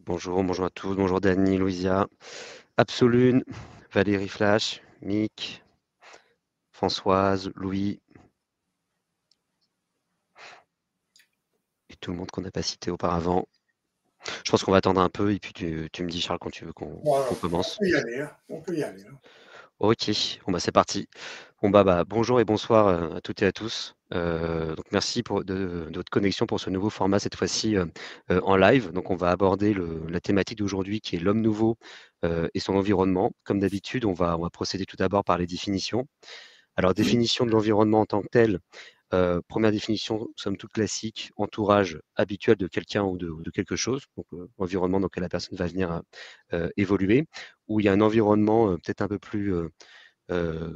Bonjour, bonjour à tous, bonjour Dany, Louisia, Absolune, Valérie Flash, Mick, Françoise, Louis et tout le monde qu'on n'a pas cité auparavant. Je pense qu'on va attendre un peu et puis tu me dis Charles quand tu veux Voilà, qu'on on commence. peut y aller, hein. On peut y aller, hein. Ok, bon bah c'est parti. Bon bonjour et bonsoir à toutes et à tous. Donc merci de votre connexion pour ce nouveau format, cette fois-ci en live. Donc on va aborder la thématique d'aujourd'hui qui est l'homme nouveau et son environnement. Comme d'habitude, on va procéder tout d'abord par les définitions. Alors, définition de l'environnement en tant que tel, première définition, somme toute classique, entourage habituel de quelqu'un ou de quelque chose, donc environnement dans lequel la personne va venir évoluer, où il y a un environnement peut-être un peu plus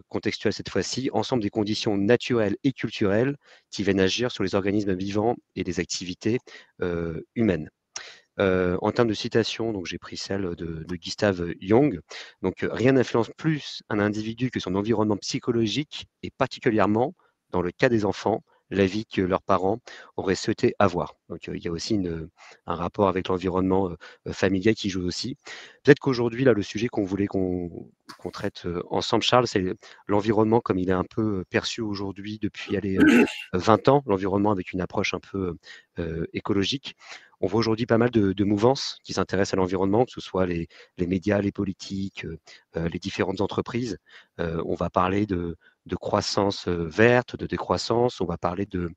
contextuel cette fois-ci, ensemble des conditions naturelles et culturelles qui viennent agir sur les organismes vivants et les activités humaines. En termes de citation, donc j'ai pris celle de Gustav Jung. Donc, rien n'influence plus un individu que son environnement psychologique et particulièrement, dans le cas des enfants, la vie que leurs parents auraient souhaité avoir. Donc, il y a aussi un rapport avec l'environnement familial qui joue aussi. Peut-être qu'aujourd'hui, là, le sujet qu'on voulait qu'on traite ensemble, Charles, c'est l'environnement comme il est un peu perçu aujourd'hui depuis 20 ans, l'environnement avec une approche un peu écologique. On voit aujourd'hui pas mal de mouvances qui s'intéressent à l'environnement, que ce soit les médias, les politiques, les différentes entreprises. On va parler de croissance verte, de décroissance, on va parler de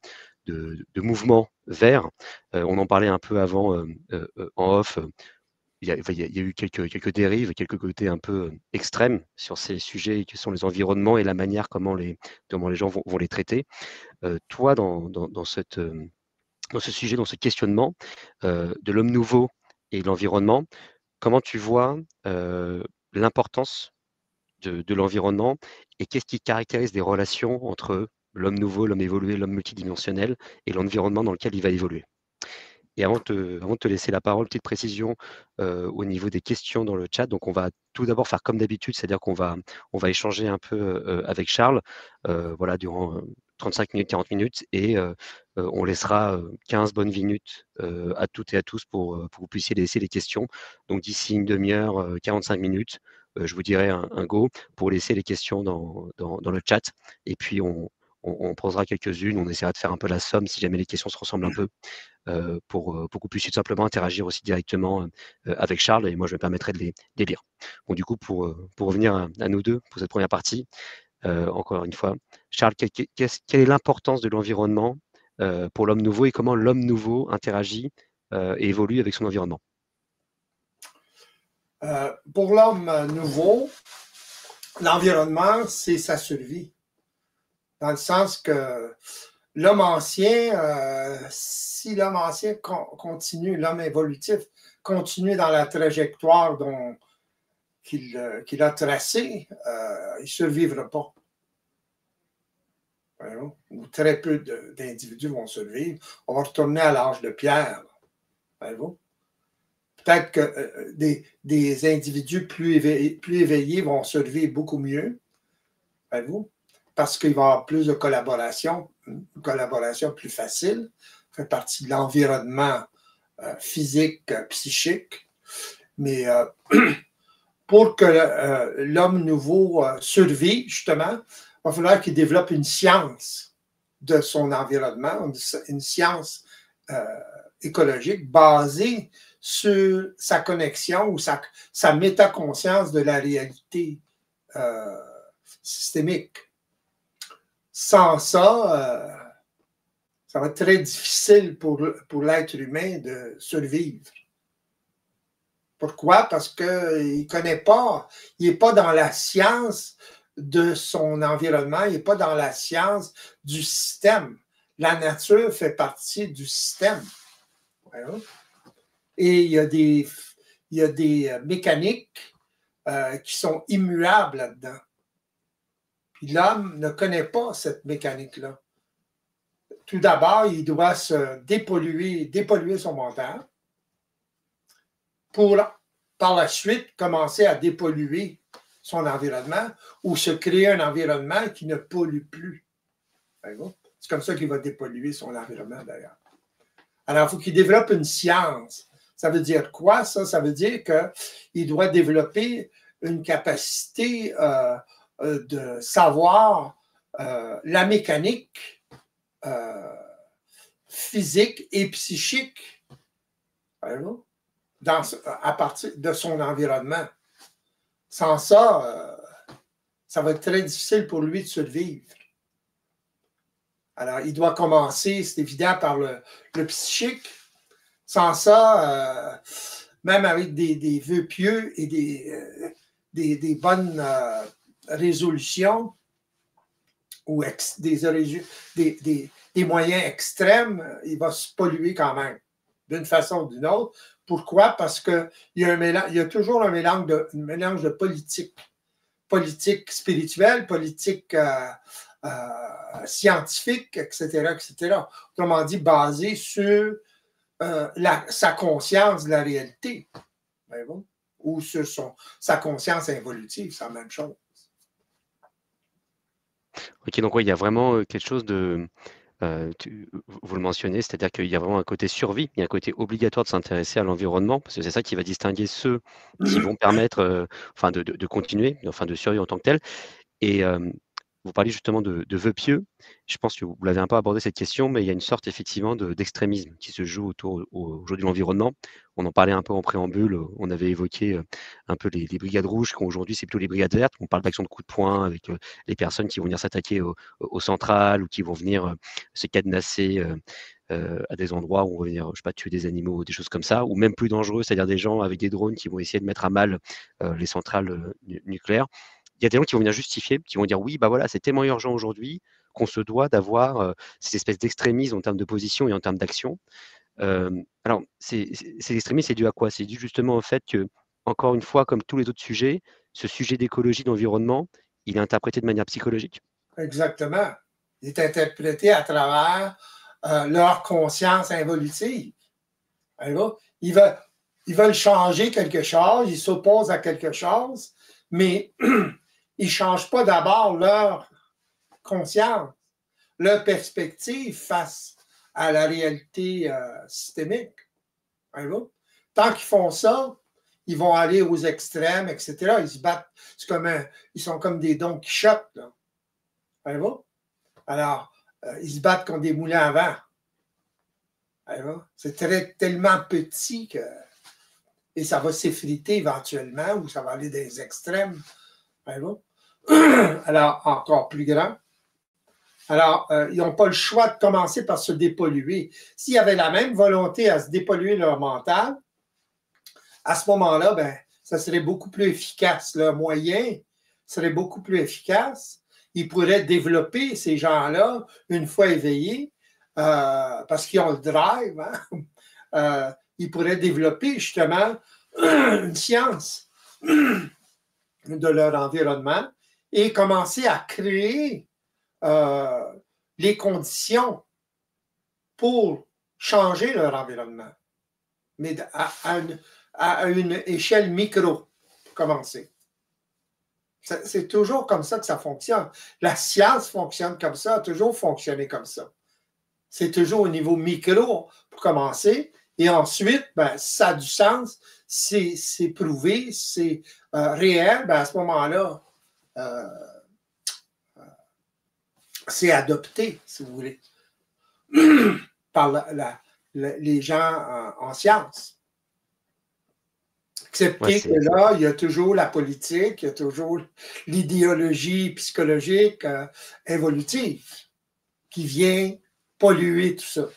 mouvements verts. On en parlait un peu avant en off. Il y a eu quelques dérives, quelques côtés un peu extrêmes sur ces sujets qui sont les environnements et la manière comment les gens vont les traiter. Toi, dans ce sujet, dans ce questionnement de l'homme nouveau et de l'environnement, comment tu vois l'importance de l'environnement et qu'est-ce qui caractérise les relations entre l'homme nouveau, l'homme évolué, l'homme multidimensionnel et l'environnement dans lequel il va évoluer? Et avant de te laisser la parole, petite précision au niveau des questions dans le chat. Donc, on va tout d'abord faire comme d'habitude, c'est-à-dire qu'on va échanger un peu avec Charles, voilà, durant 35 minutes, 40 minutes, et on laissera 15 bonnes minutes à toutes et à tous pour que vous puissiez laisser les questions. Donc, d'ici une demi-heure, 45 minutes, je vous dirai un go pour laisser les questions dans le chat. Et puis, on posera quelques-unes, on essaiera de faire un peu la somme si jamais les questions se ressemblent un peu pour qu'on puisse tout simplement interagir aussi directement avec Charles et moi je me permettrai de les lire. Bon, du coup, pour revenir à nous deux pour cette première partie, encore une fois, Charles, quelle est l'importance de l'environnement pour l'homme nouveau et comment l'homme nouveau interagit et évolue avec son environnement? Pour l'homme nouveau, l'environnement, c'est sa survie. Dans le sens que l'homme ancien, si l'homme ancien continue, l'homme évolutif continue dans la trajectoire qu'il a tracée, il ne survivra pas. Voyons? Ou très peu d'individus vont survivre. On va retourner à l'âge de pierre. Voyez-vous? Peut-être que des individus plus éveillés vont survivre beaucoup mieux, voyez-vous, parce qu'il va y avoir plus de collaboration, une collaboration plus facile, ça fait partie de l'environnement physique, psychique. Mais pour que l'homme nouveau survive, justement, il va falloir qu'il développe une science de son environnement, une science écologique basée sur sa connexion ou sa métaconscience de la réalité systémique. Sans ça, ça va être très difficile pour l'être humain de survivre. Pourquoi? Parce qu'il ne connaît pas, il n'est pas dans la science de son environnement, il n'est pas dans la science du système. La nature fait partie du système. Et il y a des mécaniques qui sont immuables là-dedans. Puis l'homme ne connaît pas cette mécanique-là. Tout d'abord, il doit se dépolluer son moteur pour, par la suite, commencer à dépolluer son environnement ou se créer un environnement qui ne pollue plus. C'est comme ça qu'il va dépolluer son environnement, d'ailleurs. Alors, il faut qu'il développe une science. Ça veut dire quoi, ça? Ça veut dire qu'il doit développer une capacité de savoir la mécanique physique et psychique à partir de son environnement. Sans ça, ça va être très difficile pour lui de survivre. Alors, il doit commencer, c'est évident, par le psychique. Sans ça, même avec des vœux pieux et des bonnes résolutions ou des moyens extrêmes, il va se polluer quand même, d'une façon ou d'une autre. Pourquoi? Parce qu'il y a toujours un mélange de politique spirituelle, politique scientifique, etc., etc. Autrement dit, basé sur sa conscience de la réalité, bon, ou sur sa conscience involutive, c'est la même chose. Ok, donc oui, il y a vraiment quelque chose de... vous le mentionnez, c'est-à-dire qu'il y a vraiment un côté survie, il y a un côté obligatoire de s'intéresser à l'environnement, parce que c'est ça qui va distinguer ceux qui vont permettre de continuer, enfin de survivre en tant que tel. Et vous parliez justement de vœux pieux. Je pense que vous l'avez un peu abordé cette question, mais il y a une sorte effectivement d'extrémisme qui se joue autour de l'environnement. On en parlait un peu en préambule, on avait évoqué un peu les brigades rouges, qu'aujourd'hui c'est plutôt les brigades vertes. On parle d'action de coup de poing avec les personnes qui vont venir s'attaquer aux centrales ou qui vont venir se cadenasser à des endroits où on va venir, je sais pas, tuer des animaux ou des choses comme ça, ou même plus dangereux, c'est-à-dire des gens avec des drones qui vont essayer de mettre à mal les centrales nucléaires. Il y a des gens qui vont venir justifier, qui vont dire oui, bah voilà, c'est tellement urgent aujourd'hui qu'on se doit d'avoir cette espèce d'extrémisme en termes de position et en termes d'action. Alors, ces extrémismes, c'est dû à quoi? C'est dû justement au fait que, encore une fois, comme tous les autres sujets, ce sujet d'écologie, d'environnement, il est interprété de manière psychologique. Exactement. Il est interprété à travers leur conscience involutive. Ils veulent changer quelque chose, ils s'opposent à quelque chose, mais ils ne changent pas d'abord leur conscience, leur perspective face à la réalité systémique. Tant qu'ils font ça, ils vont aller aux extrêmes, etc. Ils se battent. Ils sont comme des Don Quichotte. Alors, ils se battent contre des moulins à vent. C'est tellement petit et ça va s'effriter éventuellement ou ça va aller dans les extrêmes. Alors, encore plus grand. Alors, ils n'ont pas le choix de commencer par se dépolluer. S'ils avaient la même volonté à se dépolluer leur mental, à ce moment-là, ben, ça serait beaucoup plus efficace. Leur moyen serait beaucoup plus efficace. Ils pourraient développer ces gens-là une fois éveillés, parce qu'ils ont le drive. Ils pourraient développer justement une science de leur environnement et commencer à créer les conditions pour changer leur environnement, mais à une échelle micro, pour commencer. C'est toujours comme ça que ça fonctionne. La science fonctionne comme ça, a toujours fonctionné comme ça. C'est toujours au niveau micro pour commencer, et ensuite, ben, ça a du sens, c'est prouvé, c'est réel, ben, à ce moment-là, c'est adopté, si vous voulez, par les gens en sciences. Excepté que là, il y a toujours la politique, il y a toujours l'idéologie psychologique évolutive qui vient polluer tout ça.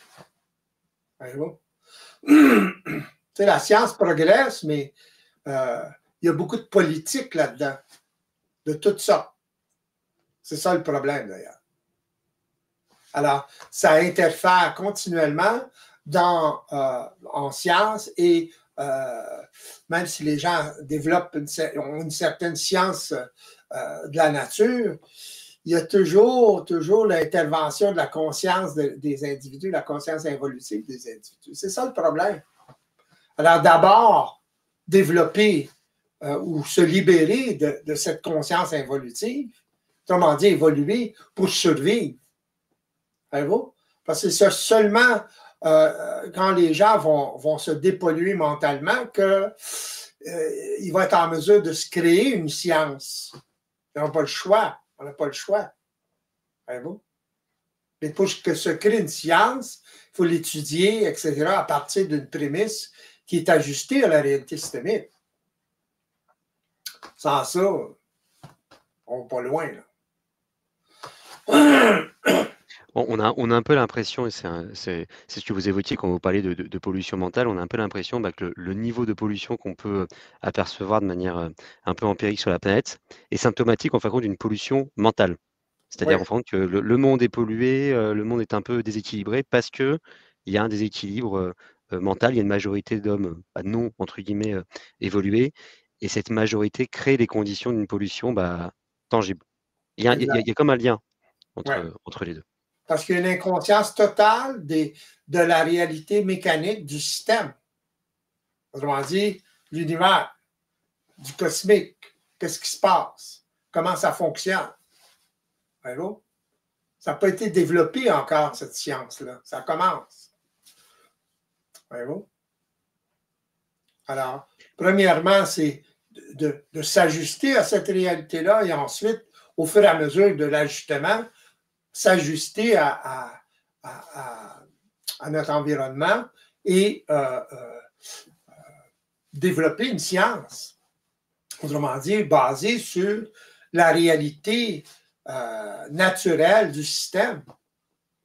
La science progresse, mais il y a beaucoup de politique là-dedans, de tout ça. C'est ça le problème, d'ailleurs. Alors, ça interfère continuellement en science et même si les gens développent une certaine science de la nature, il y a toujours l'intervention de la conscience des individus, la conscience involutive des individus. C'est ça le problème. Alors d'abord, développer ou se libérer de cette conscience involutive, autrement dit, évoluer pour survivre. Parce que c'est seulement quand les gens vont se dépolluer mentalement, qu'ils vont être en mesure de se créer une science. Ils n'ont pas le choix. On n'a pas le choix. Voyez-vous? Mais pour que se crée une science, il faut l'étudier, etc., à partir d'une prémisse qui est ajustée à la réalité systémique. Sans ça, on va pas loin, là. On a un peu l'impression, et c'est ce que vous évoquiez quand vous parlez de pollution mentale, on a un peu l'impression que le niveau de pollution qu'on peut apercevoir de manière un peu empirique sur la planète est symptomatique en fin de compte d'une pollution mentale. C'est-à-dire Oui, en fin de compte que le monde est pollué, le monde est un peu déséquilibré parce qu'il y a un déséquilibre mental, il y a une majorité d'hommes non, entre guillemets, évolués, et cette majorité crée les conditions d'une pollution tangible. Il exact. y a comme un lien Ouais. entre les deux. Parce qu'il y a une inconscience totale de la réalité mécanique du système. Autrement dit, l'univers, du cosmique. Qu'est-ce qui se passe? Comment ça fonctionne? Voyez-vous? Ça n'a pas été développé encore, cette science-là. Ça commence. Voyez-vous? Alors, premièrement, c'est de s'ajuster à cette réalité-là et ensuite, au fur et à mesure de l'ajustement, s'ajuster à notre environnement et développer une science, autrement dit, basée sur la réalité naturelle du système.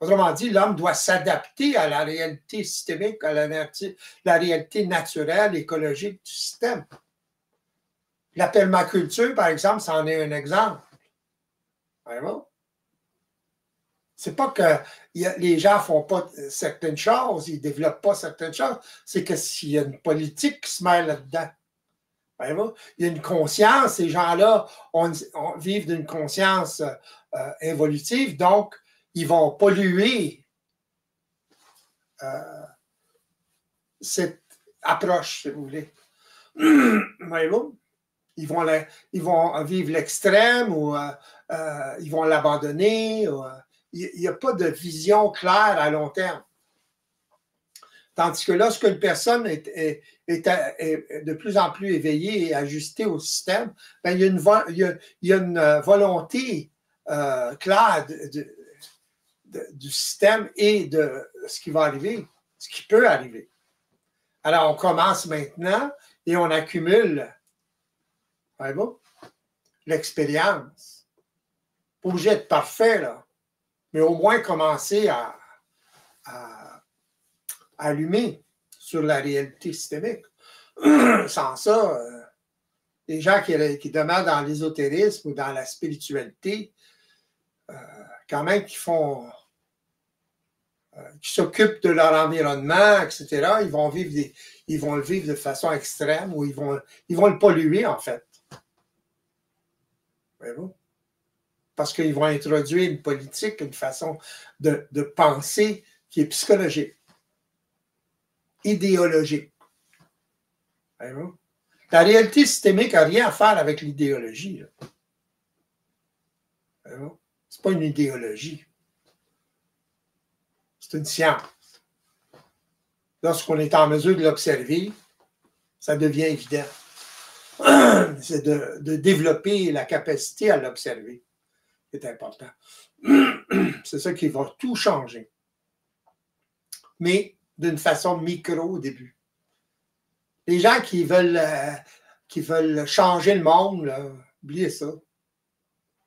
Autrement dit, l'homme doit s'adapter à la réalité systémique, à la réalité naturelle, écologique du système. La permaculture, par exemple, c'en est un exemple. Vraiment? C'est pas que les gens ne font pas certaines choses, ils ne développent pas certaines choses, c'est que s'il y a une politique qui se mêle là-dedans. Voyez-vous? Il y a une conscience, ces gens-là vivent d'une conscience évolutive, donc ils vont polluer cette approche, si vous voulez. Voyez-vous? Ils vont vivre l'extrême ou ils vont l'abandonner. Il n'y a pas de vision claire à long terme. Tandis que lorsque une personne est de plus en plus éveillée et ajustée au système, ben, il y a une volonté claire du système et de ce qui va arriver, ce qui peut arriver. Alors, on commence maintenant et on accumule, voyez-vous, l'expérience. Pas obligé d'être parfait, là, mais au moins commencer à allumer sur la réalité systémique. Sans ça, les gens qui demeurent dans l'ésotérisme ou dans la spiritualité, quand même qui s'occupent de leur environnement, etc., ils vont le vivre de façon extrême ou ils vont le polluer, en fait. Voyez-vous? Parce qu'ils vont introduire une politique, une façon de penser qui est psychologique, idéologique. Voyez-vous? La réalité systémique n'a rien à faire avec l'idéologie. Ce n'est pas une idéologie. C'est une science. Lorsqu'on est en mesure de l'observer, ça devient évident. C'est de développer la capacité à l'observer. C'est important. C'est ça qui va tout changer. Mais d'une façon micro au début. Les gens qui veulent changer le monde, là, oubliez ça.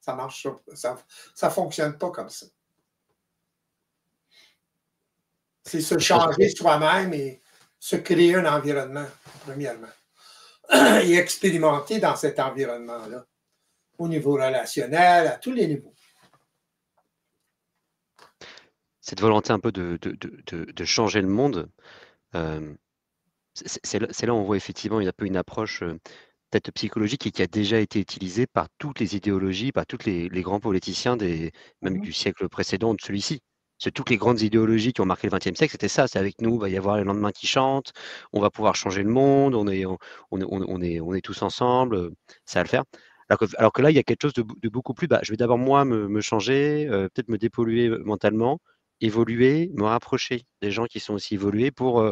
Ça marche pas. Ça fonctionne pas comme ça. C'est se changer soi-même et se créer un environnement, premièrement. Et expérimenter dans cet environnement-là, au niveau relationnel, à tous les niveaux. Cette volonté un peu de changer le monde, c'est là où on voit effectivement il y a un peu une approche peut-être psychologique et qui a déjà été utilisée par toutes les idéologies, par tous les grands politiciens même du siècle précédent, de celui-ci. Toutes les grandes idéologies qui ont marqué le XXe siècle, c'était ça. C'est avec nous, il va y avoir les lendemains qui chantent, on va pouvoir changer le monde, on est tous ensemble, ça va le faire. Alors que là, il y a quelque chose de beaucoup plus. Je vais d'abord moi me changer, peut-être me dépolluer mentalement, évoluer, me rapprocher des gens qui sont aussi évolués pour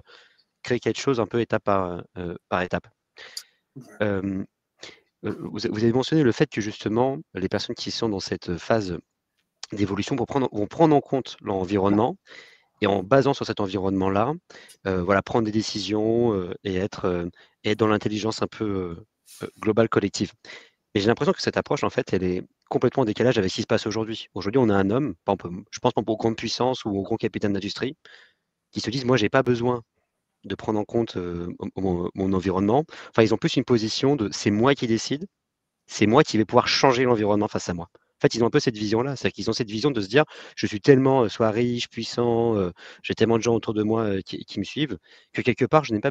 créer quelque chose un peu étape par étape. Vous avez mentionné le fait que justement, les personnes qui sont dans cette phase d'évolution vont prendre en compte l'environnement et en basant sur cet environnement-là, voilà, prendre des décisions et être dans l'intelligence un peu globale collective. Mais j'ai l'impression que cette approche, en fait, elle est complètement en décalage avec ce qui se passe aujourd'hui. Aujourd'hui, on a un homme, par exemple, je pense aux grandes puissances ou aux grands capitaines d'industrie, qui se disent, moi, j'ai pas besoin de prendre en compte mon environnement. Enfin, ils ont plus une position de c'est moi qui décide, c'est moi qui vais pouvoir changer l'environnement face à moi. En fait, ils ont un peu cette vision-là, c'est-à-dire qu'ils ont cette vision de se dire, je suis tellement soit riche, puissant, j'ai tellement de gens autour de moi qui me suivent, que quelque part, je n'ai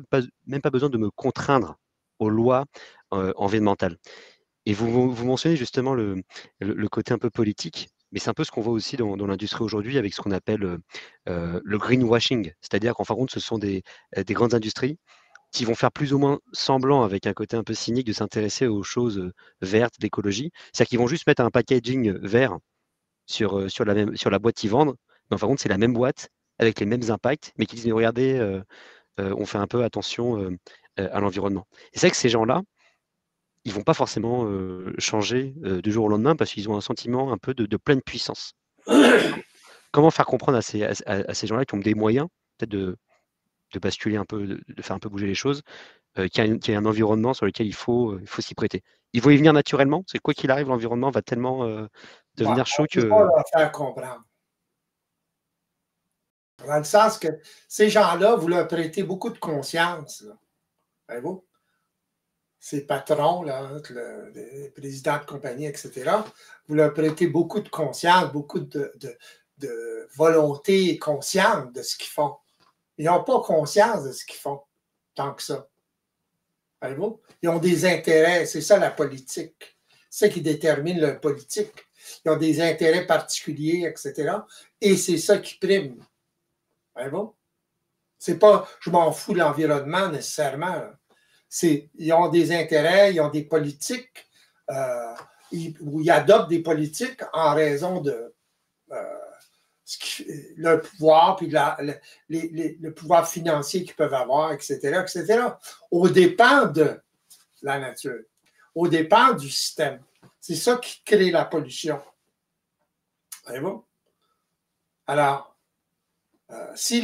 même pas besoin de me contraindre aux lois environnementales. Et vous mentionnez justement le côté un peu politique, mais c'est un peu ce qu'on voit aussi dans l'industrie aujourd'hui avec ce qu'on appelle le greenwashing. C'est-à-dire qu'en fin de compte, ce sont des grandes industries qui vont faire plus ou moins semblant, avec un côté un peu cynique, de s'intéresser aux choses vertes, d'écologie. C'est-à-dire qu'ils vont juste mettre un packaging vert sur la boîte qu'ils vendent, mais en fin de compte, c'est la même boîte avec les mêmes impacts, mais qui disent, mais regardez, on fait un peu attention à l'environnement. Et c'est vrai que ces gens-là, ils vont pas forcément changer du jour au lendemain parce qu'ils ont un sentiment un peu de pleine puissance. Comment faire comprendre à ces gens-là qui ont des moyens, peut-être de basculer un peu, de faire un peu bouger les choses, qu'il y a un environnement sur lequel il faut s'y prêter. Il faut y venir naturellement, c'est quoi qu'il arrive, l'environnement va tellement Bah, devenir chaud on ne peut pas que. leur faire comprendre. Dans le sens que ces gens-là, vous leur prêtez beaucoup de conscience. Voyez-vous? Ces patrons, là, les présidents de compagnie, etc., vous leur prêtez beaucoup de conscience, beaucoup de volonté consciente de ce qu'ils font. Ils n'ont pas conscience de ce qu'ils font, tant que ça. Voyez-vous? Ils ont des intérêts, c'est ça la politique. C'est ça qui détermine leur politique. Ils ont des intérêts particuliers, etc. Et c'est ça qui prime. Voyez-vous? C'est pas je m'en fous de l'environnement nécessairement. Ils ont des intérêts, ils ont des politiques, où ils adoptent des politiques en raison de leur pouvoir, puis le pouvoir financier qu'ils peuvent avoir, etc., etc., au dépend de la nature, au dépend du système. C'est ça qui crée la pollution. Voyez-vous? Alors, si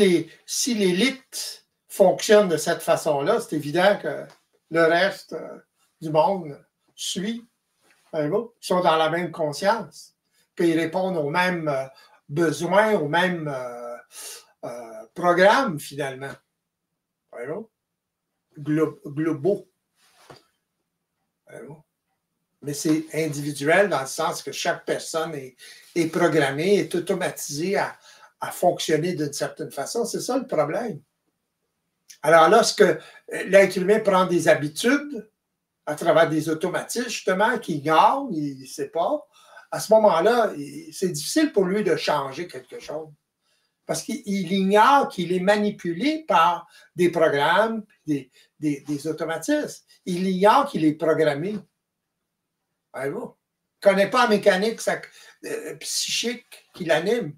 l'élite fonctionne de cette façon-là, c'est évident que le reste du monde suit. Voyez-vous? Ils sont dans la même conscience, puis ils répondent aux mêmes besoins, aux mêmes programmes, finalement. Voyez-vous? Globaux. Voyez-vous? Mais c'est individuel dans le sens que chaque personne est programmée, est automatisée à fonctionner d'une certaine façon. C'est ça le problème. Alors, lorsque l'être humain prend des habitudes à travers des automatismes, justement, qu'il ignore, il ne sait pas, à ce moment-là, c'est difficile pour lui de changer quelque chose. Parce qu'il ignore qu'il est manipulé par des programmes, des automatismes. Il ignore qu'il est programmé. Voyez-vous? Il ne connaît pas la mécanique psychique qui l'anime.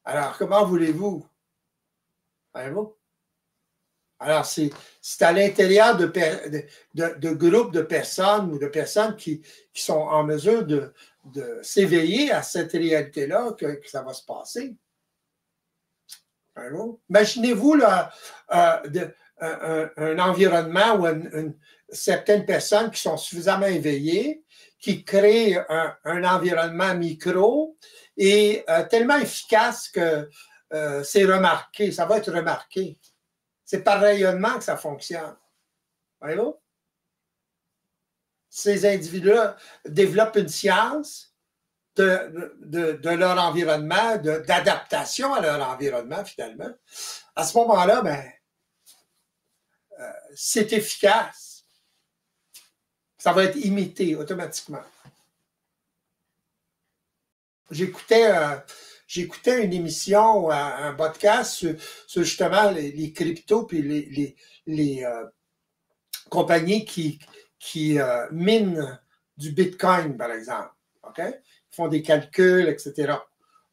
Alors, comment voulez-vous? Voyez-vous? Alors, c'est à l'intérieur de groupes de personnes ou de personnes qui sont en mesure de s'éveiller à cette réalité-là que ça va se passer. Imaginez-vous là, un environnement où certaines personnes qui sont suffisamment éveillées, qui créent un environnement micro et tellement efficace que c'est remarqué, ça va être remarqué. C'est par rayonnement que ça fonctionne. Voyez-vous? Ces individus-là développent une science de leur environnement, d'adaptation à leur environnement, finalement. À ce moment-là, c'est efficace. Ça va être imité automatiquement. J'écoutais une émission, un podcast sur justement les cryptos puis les compagnies qui minent du Bitcoin, par exemple. OK? Ils font des calculs, etc.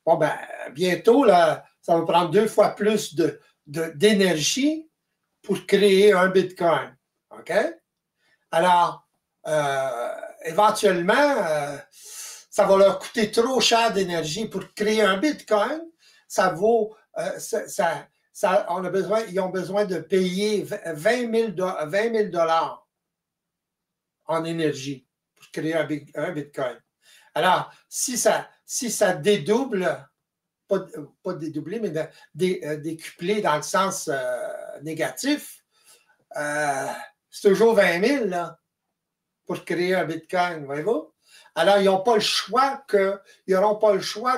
Bon, ben, bientôt, là, ça va prendre 2 fois plus d'énergie pour créer un Bitcoin. OK? Alors, éventuellement, ça va leur coûter trop cher d'énergie pour créer un Bitcoin. Ça vaut, on a besoin, ils ont besoin de payer 20 000 en énergie pour créer un Bitcoin. Alors, si ça dédouble, pas dédoublé, mais décuplé dans le sens négatif, c'est toujours 20 000 là, pour créer un Bitcoin, voyez-vous? Alors, ils n'auront pas le choix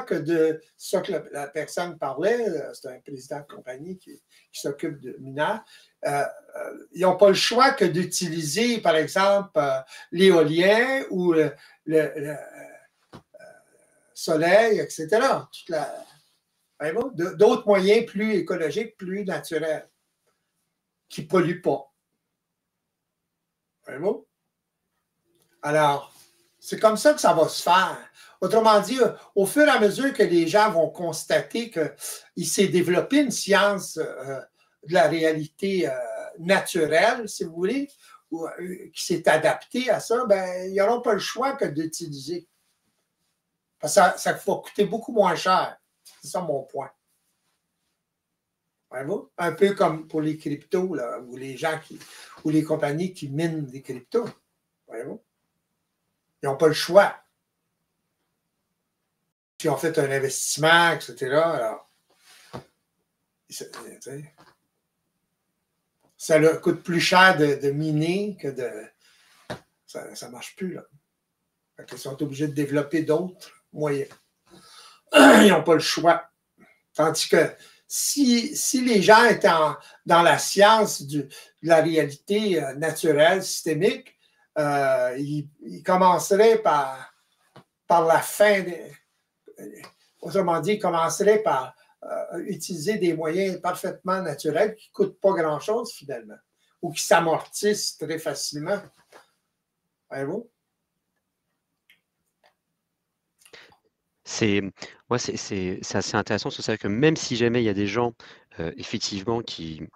que de ça que la personne parlait, c'est un président de compagnie qui s'occupe de mineurs, ils n'ont pas le choix que d'utiliser, par exemple, l'éolien ou le soleil, etc. D'autres moyens plus écologiques, plus naturels, qui ne polluent pas. Voyez-vous? Alors, c'est comme ça que ça va se faire. Autrement dit, au fur et à mesure que les gens vont constater qu'il s'est développé une science de la réalité naturelle, si vous voulez, ou, qui s'est adaptée à ça, ben, ils n'auront pas le choix que d'utiliser. Parce que ça va coûter beaucoup moins cher. C'est ça mon point. Voyez-vous? Un peu comme pour les cryptos, là, ou les gens ou les compagnies qui minent des cryptos. Voyez-vous? Ils n'ont pas le choix. Ils ont fait un investissement, etc. Alors, ça leur coûte plus cher de miner que de. Ça ne marche plus, là. Ils sont obligés de développer d'autres moyens. Ils n'ont pas le choix. Tandis que si les gens étaient dans la science de la réalité naturelle, systémique, ils commenceraient par la fin. Autrement dit, ils commenceraient par utiliser des moyens parfaitement naturels qui ne coûtent pas grand-chose, finalement, ou qui s'amortissent très facilement. Voyez-vous? C'est assez intéressant, c'est que même si jamais il y a des gens, effectivement, qui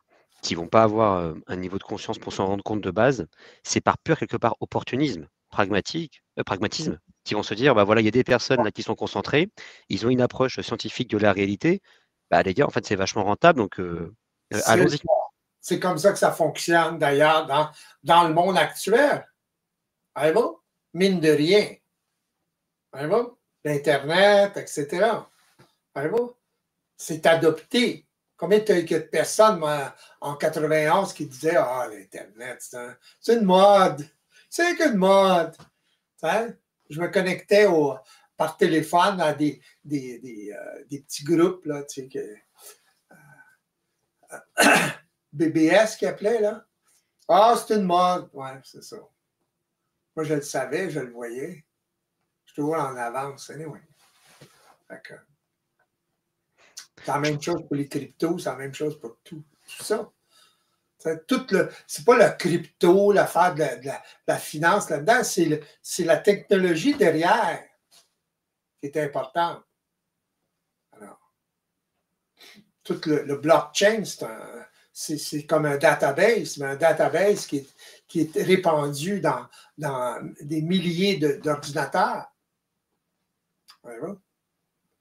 vont pas avoir un niveau de conscience pour s'en rendre compte de base, c'est par pur, quelque part, opportunisme, pragmatisme, qui vont se dire, bah voilà, il y a des personnes là qui sont concentrées, ils ont une approche scientifique de la réalité, bah les gars, en fait, c'est vachement rentable, donc allons-y. C'est comme ça que ça fonctionne, d'ailleurs, dans le monde actuel. Voyez-vous? Mine de rien. Voyez-vous? L'Internet, etc. Voyez-vous? C'est adopté. Combien de personnes, moi, en 91, qui disaient ah, l'Internet, c'est une mode. C'est qu'une mode. Hein? Je me connectais par téléphone à des petits groupes, là, tu sais, BBS qui appelait, là. Ah, c'est une mode. Ouais, c'est ça. Moi, je le savais, je le voyais. Je suis toujours en avance, anyway. C'est la même chose pour les cryptos, c'est la même chose pour tout ça. C'est pas le crypto, l'affaire de la finance là-dedans, c'est la technologie derrière qui est importante. Alors, tout le blockchain, c'est comme un database, mais un database qui est répandu dans des milliers d'ordinateurs.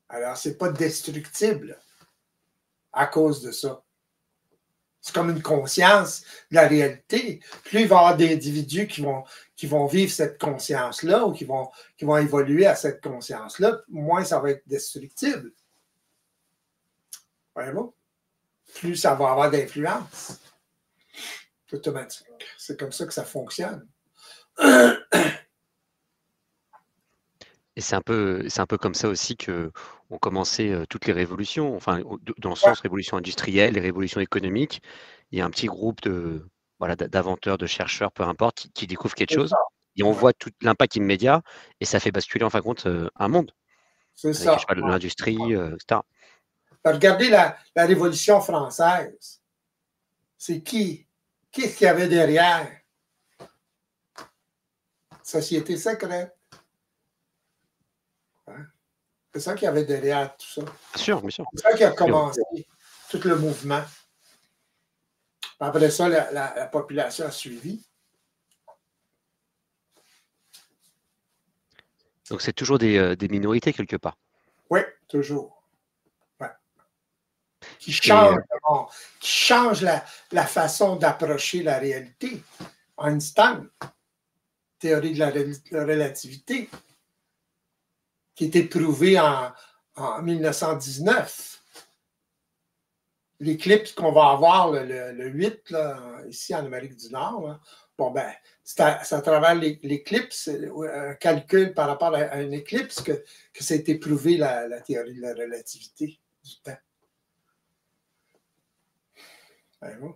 Alors, c'est pas destructible à cause de ça. C'est comme une conscience de la réalité. Plus il va y avoir d'individus qui vont vivre cette conscience-là ou qui vont évoluer à cette conscience-là, moins ça va être destructible. Voyez-vous? Plus ça va avoir d'influence. C'est automatique. C'est comme ça que ça fonctionne. Et c'est un peu comme ça aussi qu'ont commencé toutes les révolutions, enfin, dans le sens révolution industrielle et révolution économique. Il y a un petit groupe d'inventeurs, de chercheurs, peu importe, qui découvrent quelque chose. Et on voit tout l'impact immédiat et ça fait basculer en fin de compte un monde. C'est avec, ça. l'industrie, etc. Regardez la Révolution française. C'est qui? Qu'est-ce qu'il y avait derrière? Société secrète. Hein? C'est ça qu'il y avait derrière tout ça. Bien sûr, bien sûr. C'est ça qui a commencé tout le mouvement. Après ça, la population a suivi. Donc c'est toujours des minorités quelque part. Oui, toujours. Ouais. Qui change la façon d'approcher la réalité. Einstein, théorie de la relativité, qui est éprouvée en 1919. L'éclipse qu'on va avoir le 8, là, ici en Amérique du Nord, là, bon, ben, c'est à travers l'éclipse, un calcul par rapport à une éclipse que c'est éprouvé la théorie de la relativité du temps. Ben, bon.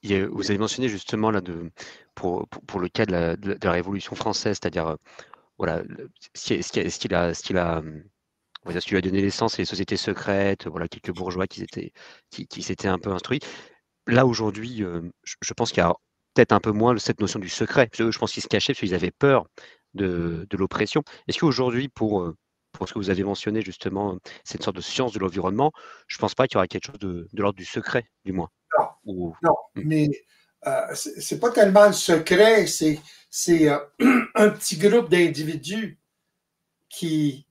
Vous avez mentionné justement là pour le cas de la Révolution française, c'est-à-dire voilà, ce qu'il a on va dire, ce qui lui a donné naissance, c'est les sociétés secrètes, voilà, quelques bourgeois qui s'étaient un peu instruits. Là, aujourd'hui, je pense qu'il y a peut-être un peu moins cette notion du secret. Parce que je pense qu'ils se cachaient parce qu'ils avaient peur de l'oppression. Est-ce qu'aujourd'hui, pour ce que vous avez mentionné justement, c'est une sorte de science de l'environnement, je ne pense pas qu'il y aura quelque chose de l'ordre du secret, du moins. Non, non, mais c'est pas tellement le secret, c'est un petit groupe d'individus qui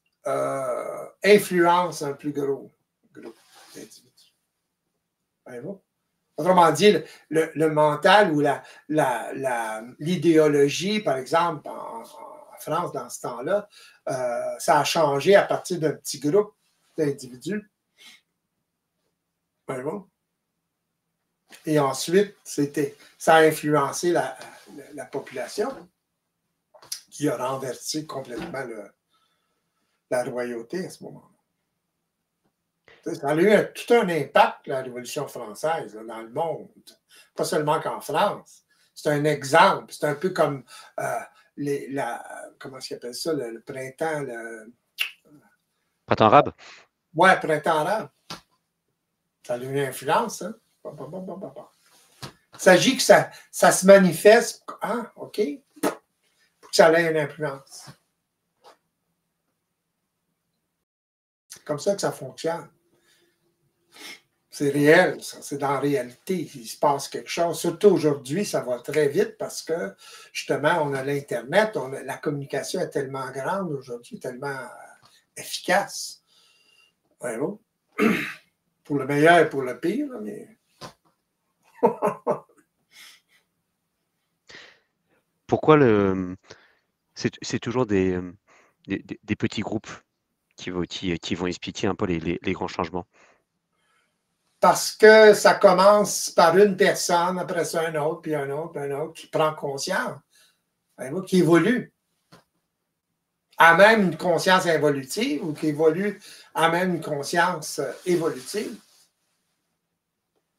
influence un plus gros groupe d'individus. Voyez-vous? Autrement dit, le mental ou l'idéologie, par exemple, en France, dans ce temps-là, ça a changé à partir d'un petit groupe d'individus. Voyez-vous? Et ensuite, ça a influencé la population qui a renversé complètement la royauté à ce moment-là. Ça a eu tout un impact, la Révolution française, là, dans le monde. Pas seulement qu'en France. C'est un exemple. C'est un peu comme comment est-ce qu'ils appellent ça, le printemps. Printemps arabe? Ouais, printemps arabe. Ça a eu une influence, hein? Il s'agit que ça se manifeste. Ah, OK. Pour que ça ait une influence. C'est comme ça que ça fonctionne. C'est réel, ça. C'est dans la réalité. Il se passe quelque chose. Surtout aujourd'hui, ça va très vite parce que, justement, on a l'Internet, la communication est tellement grande aujourd'hui, tellement efficace. Ouais, bon. Pour le meilleur et pour le pire, mais... Pourquoi c'est toujours des petits groupes qui vont expliquer un peu les grands changements? Parce que ça commence par une personne, après ça un autre, puis un autre, puis un autre, qui prend conscience, qui évolue à même une conscience involutive ou qui évolue à même une conscience évolutive.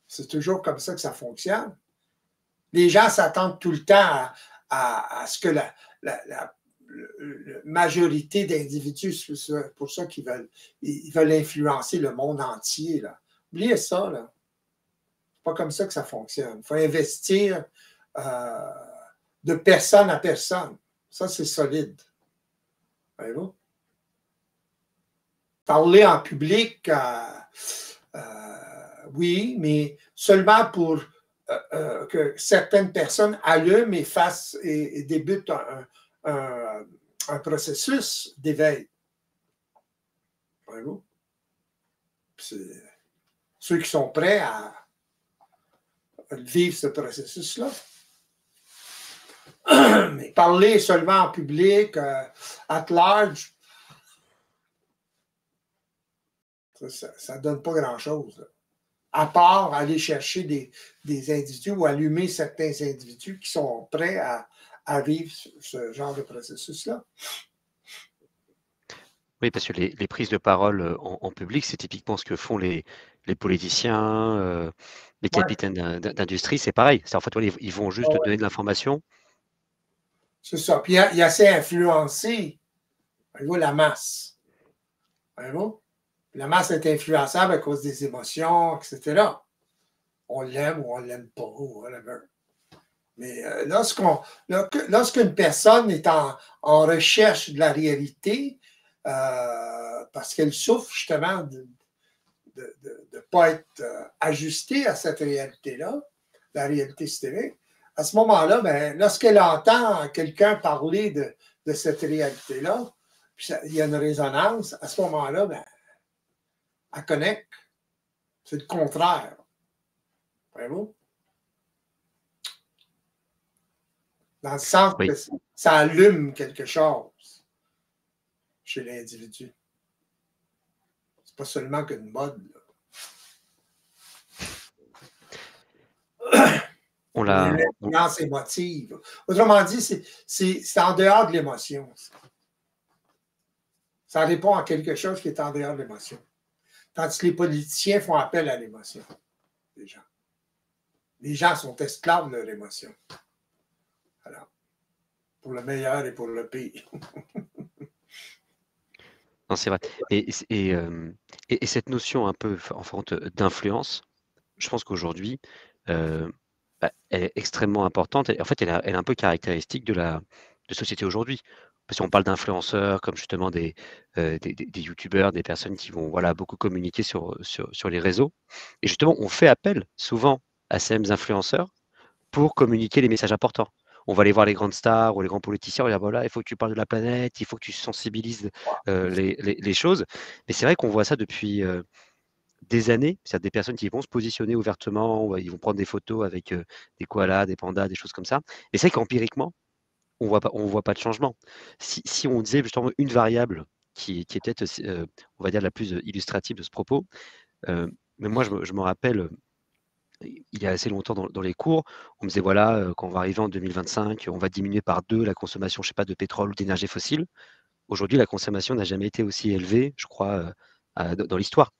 C'est toujours comme ça que ça fonctionne. Les gens s'attendent tout le temps à ce que la majorité d'individus, c'est pour ça qu'ils veulent influencer le monde entier. Là. Oubliez ça, là. C'est pas comme ça que ça fonctionne. Il faut investir de personne à personne. Ça, c'est solide. Voyez-vous? Parler en public, oui, mais seulement pour que certaines personnes allument et fassent et débutent un processus d'éveil. Voyez-vous? Ceux qui sont prêts à vivre ce processus-là. Mais parler seulement en public, at large, ça ne donne pas grand-chose. À part aller chercher des individus ou allumer certains individus qui sont prêts à vivre ce genre de processus-là. Oui, parce que les prises de parole en public, c'est typiquement ce que font les politiciens, les capitaines d'industrie, c'est pareil. En fait, ils vont juste te donner de l'information. C'est ça. Puis il essaie d'influencer la masse. Voyez-vous? La masse est influençable à cause des émotions, etc. On l'aime ou on ne l'aime pas, ou whatever. Mais lorsqu'une personne est en recherche de la réalité, parce qu'elle souffre justement de ne pas être ajustée à cette réalité-là, la réalité systémique, à ce moment-là, ben, lorsqu'elle entend quelqu'un parler de cette réalité-là, puis il y a une résonance, à ce moment-là, ben, elle connecte. C'est le contraire. Voyez-vous? Dans le sens Oui. que ça allume quelque chose chez l'individu. C'est pas seulement qu'une mode. On Il y a l'a. une influence émotive. Autrement dit, c'est en dehors de l'émotion. Ça répond à quelque chose qui est en dehors de l'émotion. Tandis que les politiciens font appel à l'émotion des gens. Les gens sont esclaves de leur émotion. Alors, pour le meilleur et pour le pire. Non, c'est vrai. Et cette notion un peu d'influence, je pense qu'aujourd'hui, bah, elle est extrêmement importante. Et en fait, elle est un peu caractéristique de société aujourd'hui. Parce qu'on parle d'influenceurs comme justement des youtubeurs, des personnes qui vont voilà, beaucoup communiquer sur les réseaux. Et justement, on fait appel souvent à ces mêmes influenceurs pour communiquer les messages importants. On va aller voir les grandes stars ou les grands politiciens, on va dire voilà, il faut que tu parles de la planète, il faut que tu sensibilises les choses. Mais c'est vrai qu'on voit ça depuis des années, c'est-à-dire des personnes qui vont se positionner ouvertement, ils vont prendre des photos avec des koalas, des pandas, des choses comme ça. Et c'est vrai qu'empiriquement, on voit pas de changement. Si on disait justement une variable qui est peut-être, on va dire, la plus illustrative de ce propos, mais moi je me rappelle il y a assez longtemps dans les cours, on me disait voilà, quand on va arriver en 2025, on va diminuer par 2 la consommation, je sais pas, de pétrole ou d'énergie fossile. Aujourd'hui, la consommation n'a jamais été aussi élevée, je crois, dans l'histoire.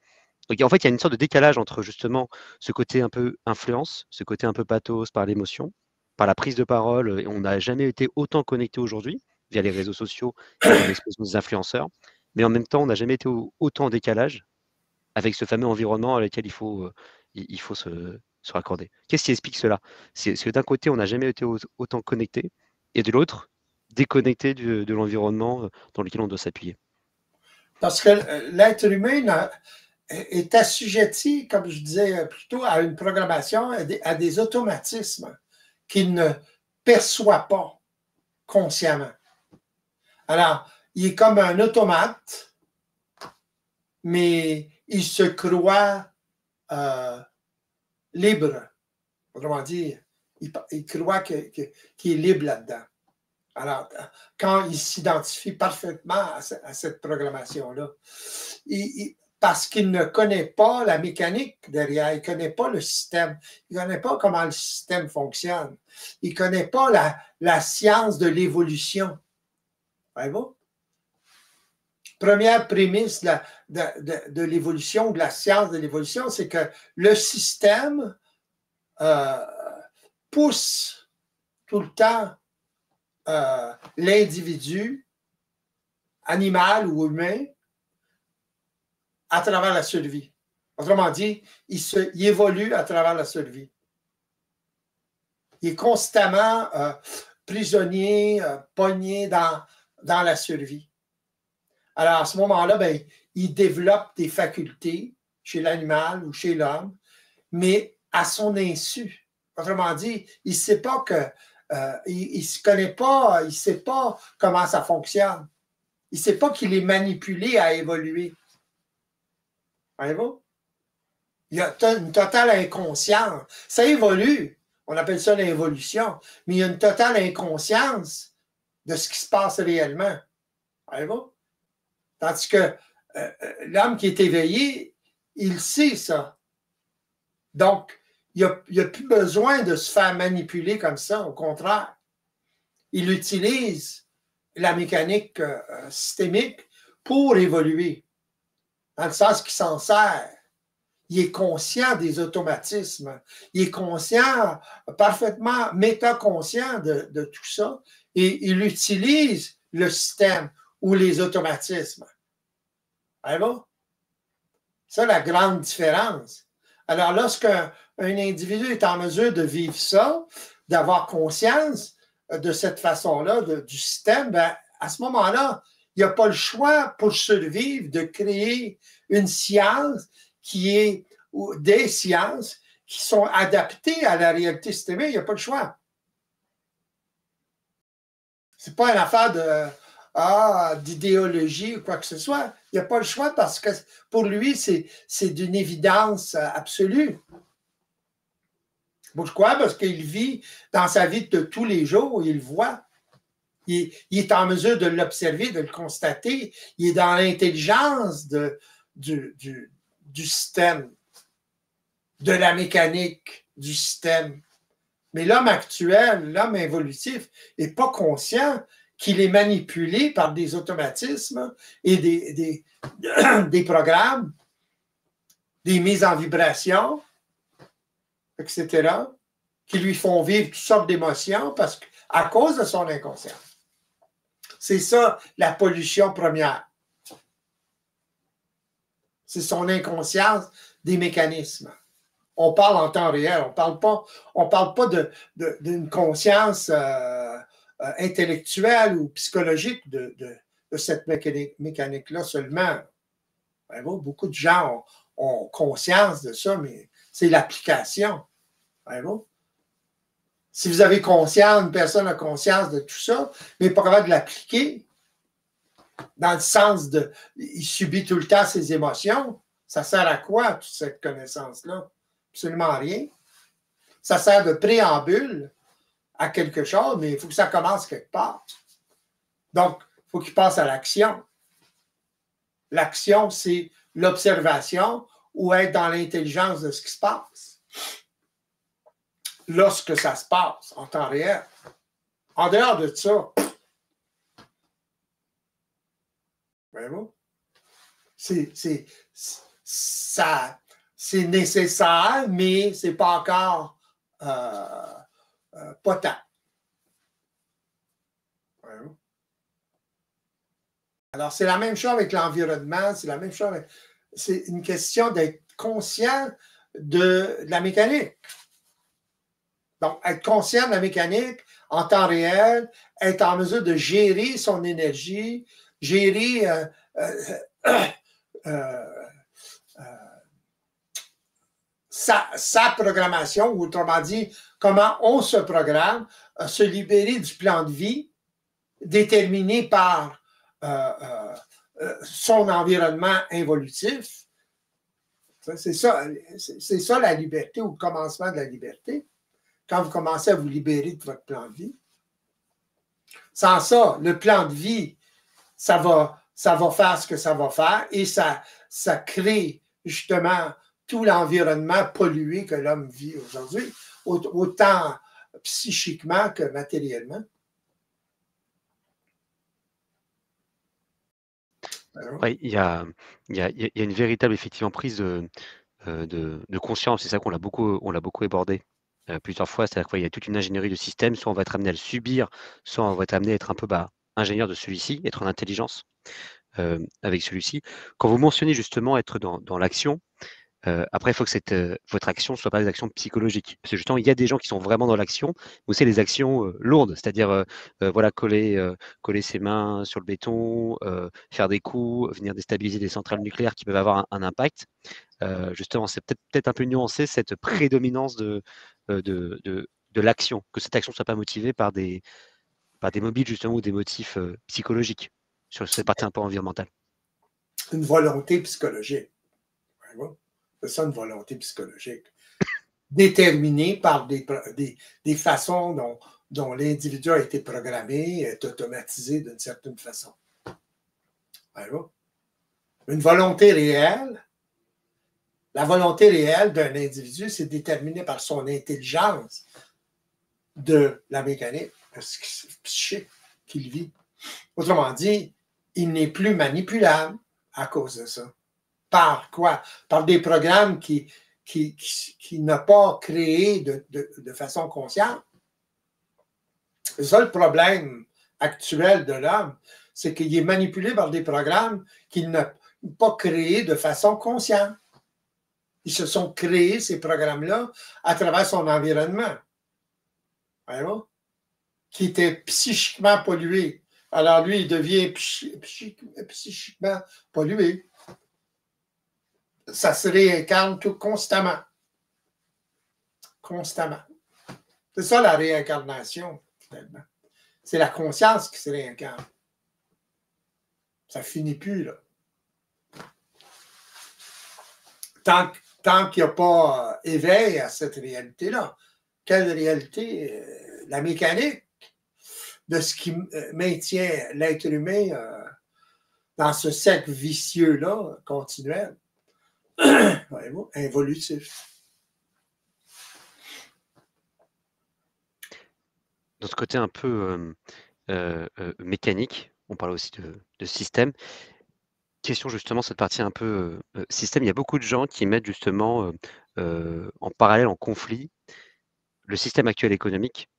Donc en fait, il y a une sorte de décalage entre justement ce côté un peu influence, ce côté un peu pathos par l'émotion, par la prise de parole, et on n'a jamais été autant connecté aujourd'hui via les réseaux sociaux et via l'explosion des influenceurs. Mais en même temps, on n'a jamais été autant en décalage avec ce fameux environnement à lequel il faut se raccorder. Qu'est-ce qui explique cela? C'est que d'un côté, on n'a jamais été autant connecté, et de l'autre, déconnecté de l'environnement dans lequel on doit s'appuyer. Parce que l'être humain est assujetti, comme je disais plutôt, à une programmation, à des automatismes qu'il ne perçoit pas consciemment. Alors, il est comme un automate, mais il se croit libre. Autrement dit, il croit qu'il est libre là-dedans. Alors, quand il s'identifie parfaitement à cette programmation-là, parce qu'il ne connaît pas la mécanique derrière, il ne connaît pas le système, il ne connaît pas comment le système fonctionne, il ne connaît pas la science de l'évolution. Voyez-vous? Première prémisse de l'évolution, de la science de l'évolution, c'est que le système pousse tout le temps l'individu, animal ou humain, à travers la survie. Autrement dit, il évolue à travers la survie. Il est constamment prisonnier, pogné dans la survie. Alors, à ce moment-là, ben, il développe des facultés chez l'animal ou chez l'homme, mais à son insu. Autrement dit, il ne sait pas que il ne se connaît pas, il ne sait pas comment ça fonctionne. Il ne sait pas qu'il est manipulé à évoluer. Voyez-vous? Il y a une totale inconscience. Ça évolue. On appelle ça l'évolution. Mais il y a une totale inconscience de ce qui se passe réellement. Voyez-vous? Tandis que l'homme qui est éveillé, il sait ça. Donc, il n'y a plus besoin de se faire manipuler comme ça. Au contraire, il utilise la mécanique systémique pour évoluer. Dans le sens qu'il s'en sert. Il est conscient des automatismes. Il est conscient, parfaitement métaconscient de tout ça. Et il utilise le système ou les automatismes. Voyez-vous? C'est la grande différence. Alors, lorsqu'un individu est en mesure de vivre ça, d'avoir conscience de cette façon-là du système, ben, à ce moment-là, il n'y a pas le choix pour survivre de créer une science qui est, ou des sciences qui sont adaptées à la réalité systémique. Il n'y a pas le choix. Ce n'est pas une affaire d'idéologie ou quoi que ce soit. Il n'y a pas le choix parce que pour lui, c'est d'une évidence absolue. Pourquoi? Parce qu'il vit dans sa vie de tous les jours, il le voit. Il est en mesure de l'observer, de le constater. Il est dans l'intelligence du système, de la mécanique du système. Mais l'homme actuel, l'homme évolutif, n'est pas conscient qu'il est manipulé par des automatismes et des programmes, des mises en vibration, etc., qui lui font vivre toutes sortes d'émotions à cause de son inconscient. C'est ça, la pollution première. C'est son inconscience des mécanismes. On parle en temps réel, on parle pas d'une conscience intellectuelle ou psychologique de cette mécanique-là seulement. Beaucoup de gens ont conscience de ça, mais c'est l'application. Si vous avez conscience, une personne a conscience de tout ça, mais pas capable de l'appliquer, dans le sens de il subit tout le temps ses émotions, ça sert à quoi toute cette connaissance-là? Absolument rien. Ça sert de préambule à quelque chose, mais il faut que ça commence quelque part. Donc, il faut qu'il passe à l'action. L'action, c'est l'observation ou être dans l'intelligence de ce qui se passe. Lorsque ça se passe en temps réel. En dehors de ça, voyez-vous, c'est nécessaire, mais ce n'est pas encore potable. Voyez-vous? Alors, c'est la même chose avec l'environnement, c'est la même chose avec... C'est une question d'être conscient de la mécanique. Donc, être conscient de la mécanique en temps réel, être en mesure de gérer son énergie, gérer sa programmation, ou autrement dit, comment on se programme, se libérer du plan de vie déterminé par son environnement évolutif. C'est ça la liberté ou le commencement de la liberté. Quand vous commencez à vous libérer de votre plan de vie. Sans ça, le plan de vie, ça va faire ce que ça va faire et ça crée justement tout l'environnement pollué que l'homme vit aujourd'hui, autant psychiquement que matériellement. Oui, il y a une véritable effectivement prise de conscience, c'est ça qu'on l'a beaucoup abordé plusieurs fois, c'est-à-dire qu'il y a toute une ingénierie de système, soit on va être amené à le subir, soit on va être amené à être un peu ingénieur de celui-ci, être en intelligence avec celui-ci. Quand vous mentionnez justement être dans l'action, après il faut que votre action ne soit pas des actions psychologiques. Parce que justement, il y a des gens qui sont vraiment dans l'action, mais c'est des actions lourdes, c'est-à-dire voilà, coller ses mains sur le béton, faire des coups, venir déstabiliser des centrales nucléaires qui peuvent avoir un impact. Justement, c'est peut-être un peu nuancé cette prédominance de l'action, que cette action ne soit pas motivée par des mobiles justement ou des motifs psychologiques sur cette partie un peu environnementale. Une volonté psychologique. C'est ça une volonté psychologique. Déterminée par des façons dont l'individu a été programmé, est automatisé d'une certaine façon. Une volonté réelle. La volonté réelle d'un individu, c'est déterminé par son intelligence de la mécanique psychique qu'il vit. Autrement dit, il n'est plus manipulable à cause de ça. Par quoi? Par des programmes qui n'a pas créé de façon consciente. C'est ça le problème actuel de l'homme, c'est qu'il est manipulé par des programmes qu'il n'a pas créés de façon consciente. Ils se sont créés, ces programmes-là, à travers son environnement. Voyez-vous? Qui était psychiquement pollué. Alors lui, il devient psychiquement pollué. Ça se réincarne tout constamment. Constamment. C'est ça la réincarnation, finalement. C'est la conscience qui se réincarne. Ça finit plus, là. Tant qu'il n'y a pas éveil à cette réalité-là. Quelle réalité? La mécanique de ce qui maintient l'être humain dans ce cercle vicieux-là, continuel, voyez-vous, involutif. Dans ce côté un peu mécanique, on parle aussi de système. Question justement, cette partie un peu système, il y a beaucoup de gens qui mettent justement en parallèle, en conflit, le système actuel économique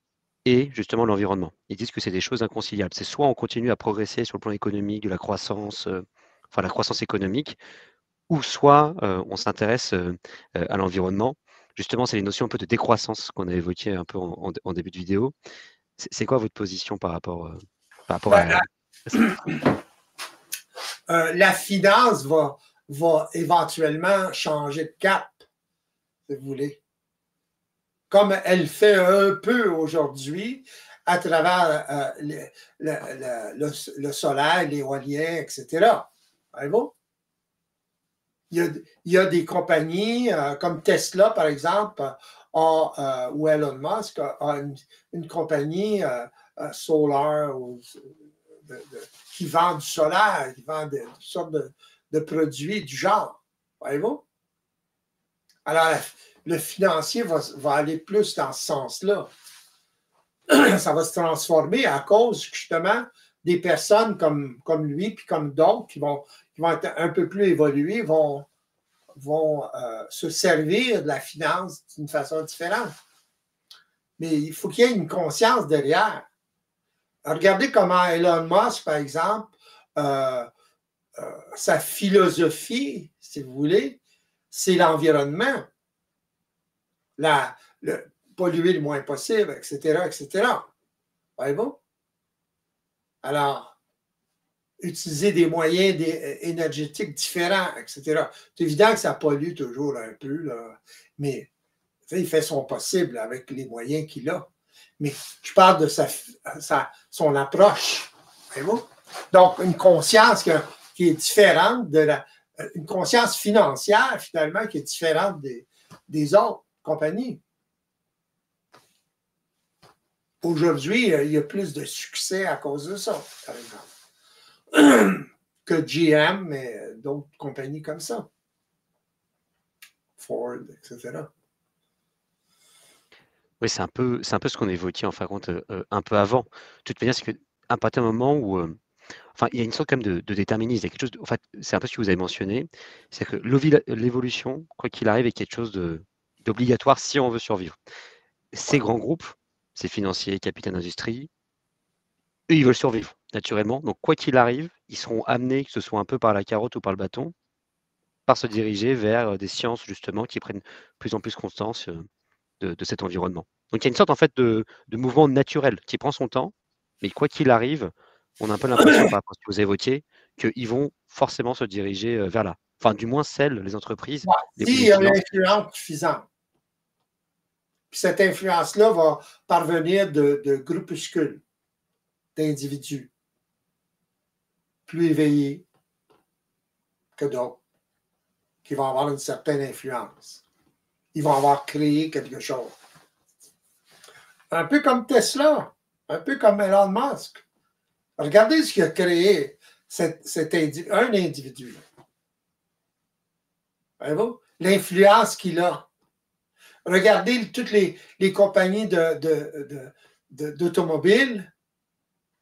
et justement l'environnement. Ils disent que c'est des choses inconciliables. C'est soit on continue à progresser sur le plan économique, de la croissance, enfin la croissance économique, ou soit on s'intéresse à l'environnement. Justement, c'est les notions un peu de décroissance qu'on a évoquées un peu en début de vidéo. C'est quoi votre position par rapport à ça? La finance va éventuellement changer de cap, si vous voulez. Comme elle fait un peu aujourd'hui à travers le solaire, l'éolien, etc. Voyez-vous? Il y a des compagnies comme Tesla, par exemple, ou Elon Musk a une compagnie solaire qui vend du solaire, qui vend toutes sortes de produits du genre. Voyez-vous? Alors, le financier va aller plus dans ce sens-là. Ça va se transformer à cause, justement, des personnes comme lui, puis comme d'autres qui vont être un peu plus évolués, vont se servir de la finance d'une façon différente. Mais il faut qu'il y ait une conscience derrière. Regardez comment Elon Musk, par exemple, sa philosophie, si vous voulez, c'est l'environnement. Polluer le moins possible, etc., etc. Voyez-vous? Alors, utiliser des moyens énergétiques différents, etc. C'est évident que ça pollue toujours un peu, là, mais il fait son possible avec les moyens qu'il a. Mais je parle de son approche. Voyez-vous? Donc, une conscience qui est différente une conscience financière, finalement, qui est différente des autres compagnies. Aujourd'hui, il y a plus de succès à cause de ça, par exemple, que GM et d'autres compagnies comme ça. Ford, etc. Oui, c'est un peu ce qu'on évoquait en fin de compte un peu avant. De toute manière, c'est qu'à partir du moment où, enfin, il y a une sorte quand même de déterminisme. Il y a quelque chose, en fait, c'est un peu ce que vous avez mentionné, c'est que l'évolution, quoi qu'il arrive, est quelque chose d'obligatoire si on veut survivre. Ces grands groupes, ces financiers, capitaines d'industrie, eux, ils veulent survivre naturellement. Donc, quoi qu'il arrive, ils seront amenés, que ce soit un peu par la carotte ou par le bâton, par se diriger vers des sciences justement qui prennent plus en plus conscience de cet environnement. Donc il y a une sorte en fait de mouvement naturel qui prend son temps, mais quoi qu'il arrive, on a un peu l'impression par rapport à ce que vous évoquiez, qu'ils vont forcément se diriger vers là. Enfin, du moins les entreprises, les S'il moyens y de a une finance. influence suffisante, puis cette influence-là va parvenir de groupuscules, d'individus plus éveillés que d'autres, qui vont avoir une certaine influence. Ils vont avoir créé quelque chose. Un peu comme Tesla, un peu comme Elon Musk. Regardez ce qu'il a créé, un individu. Voyez-vous? L'influence qu'il a. Regardez toutes les compagnies d'automobiles.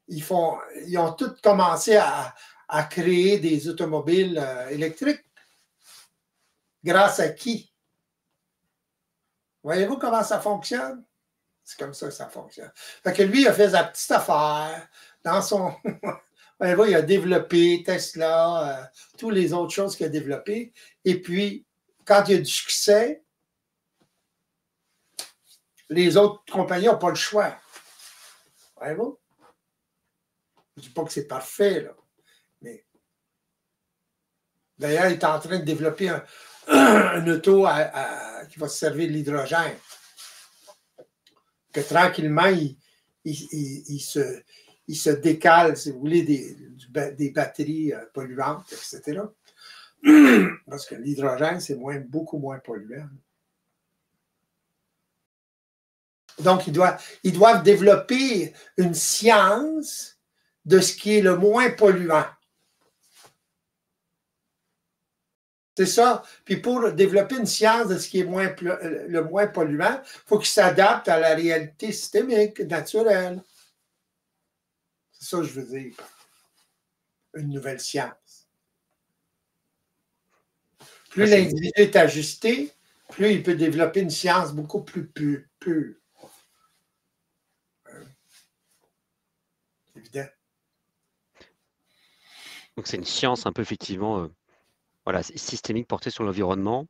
Ils ont toutes commencé à créer des automobiles électriques. Grâce à qui? Voyez-vous comment ça fonctionne? C'est comme ça que ça fonctionne. Fait que lui, il a fait sa petite affaire dans son. Voyez-vous, il a développé Tesla, toutes les autres choses qu'il a développées. Et puis, quand il y a du succès, les autres compagnies n'ont pas le choix. Voyez-vous? Je ne dis pas que c'est parfait, là. Mais d'ailleurs, il est en train de développer un auto qui va se servir de l'hydrogène. Que tranquillement, il se décale, si vous voulez, des batteries polluantes, etc. Parce que l'hydrogène, c'est beaucoup moins polluant. Donc, ils doivent développer une science de ce qui est le moins polluant. C'est ça. Puis pour développer une science de ce qui est le moins polluant, il faut qu'il s'adapte à la réalité systémique, naturelle. C'est ça que je veux dire. Une nouvelle science. Plus l'individu est ajusté, plus il peut développer une science beaucoup plus pure. C'est évident. Donc c'est une science un peu effectivement voilà, systémique portée sur l'environnement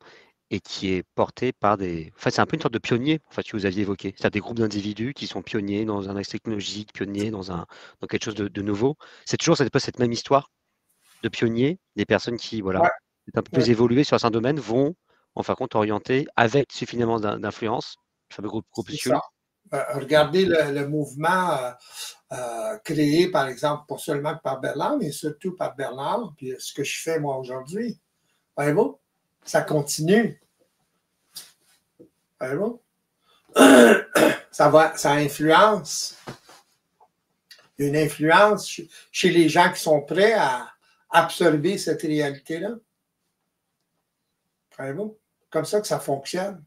et qui est portée par des... Enfin, c'est un peu une sorte de pionnier, en fait, que vous aviez évoqué. C'est-à-dire des groupes d'individus qui sont pionniers dans un axe technologique, pionniers dans quelque chose de nouveau. C'est toujours cette même histoire de pionniers, des personnes qui, voilà, Ouais. un peu plus évoluées sur un domaine, vont, en fin de compte, orienter avec suffisamment d'influence, le fameux groupe Fuel. Regardez le mouvement créé, par exemple, pas seulement par Bernard, mais surtout par Bernard, puis ce que je fais moi aujourd'hui. Voyez-vous? Ça continue. Voyez-vous? Ça influence. Il y a une influence chez les gens qui sont prêts à absorber cette réalité-là. Voyez-vous? Comme ça que ça fonctionne.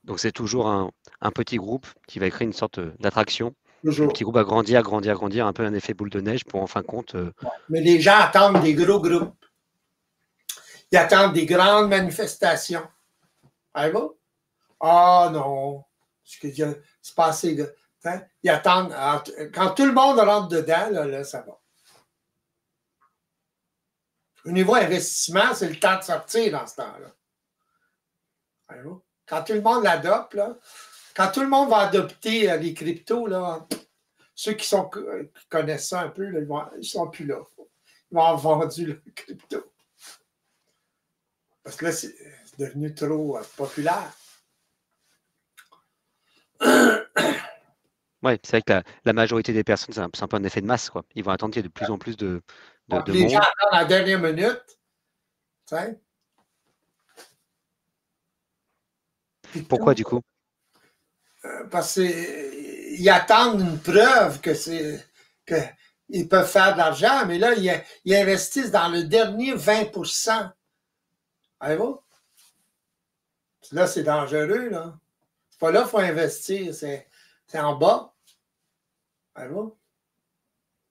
Donc c'est toujours un petit groupe qui va créer une sorte d'attraction. Toujours. Le petit groupe va grandir, un peu un effet boule de neige pour en fin de compte. Mais les gens attendent des gros groupes. Ils attendent des grandes manifestations. Voyez-vous? Ah non, c'est pas assez. Hein? Ils attendent. Quand tout le monde rentre dedans, là ça va. Au niveau investissement, c'est le temps de sortir dans ce temps-là. Voyez-vous? Quand tout le monde l'adopte, là, quand tout le monde va adopter les cryptos, là, ceux qui connaissent ça un peu, là, ils ne sont plus là. Ils vont avoir vendu le crypto. Parce que là, c'est devenu trop populaire. Oui, c'est vrai que la majorité des personnes, c'est un peu un effet de masse, quoi. Ils vont attendre qu'il y ait de plus en plus de les monde. gens attendent à la dernière minute. Tu sais? Pourquoi, du coup? Parce qu'ils attendent une preuve qu'ils peuvent faire de l'argent, mais là, ils investissent dans le dernier 20%. Voyez-vous? Là, c'est dangereux, là. C'est pas là qu'il faut investir, c'est en bas. Voyez-vous?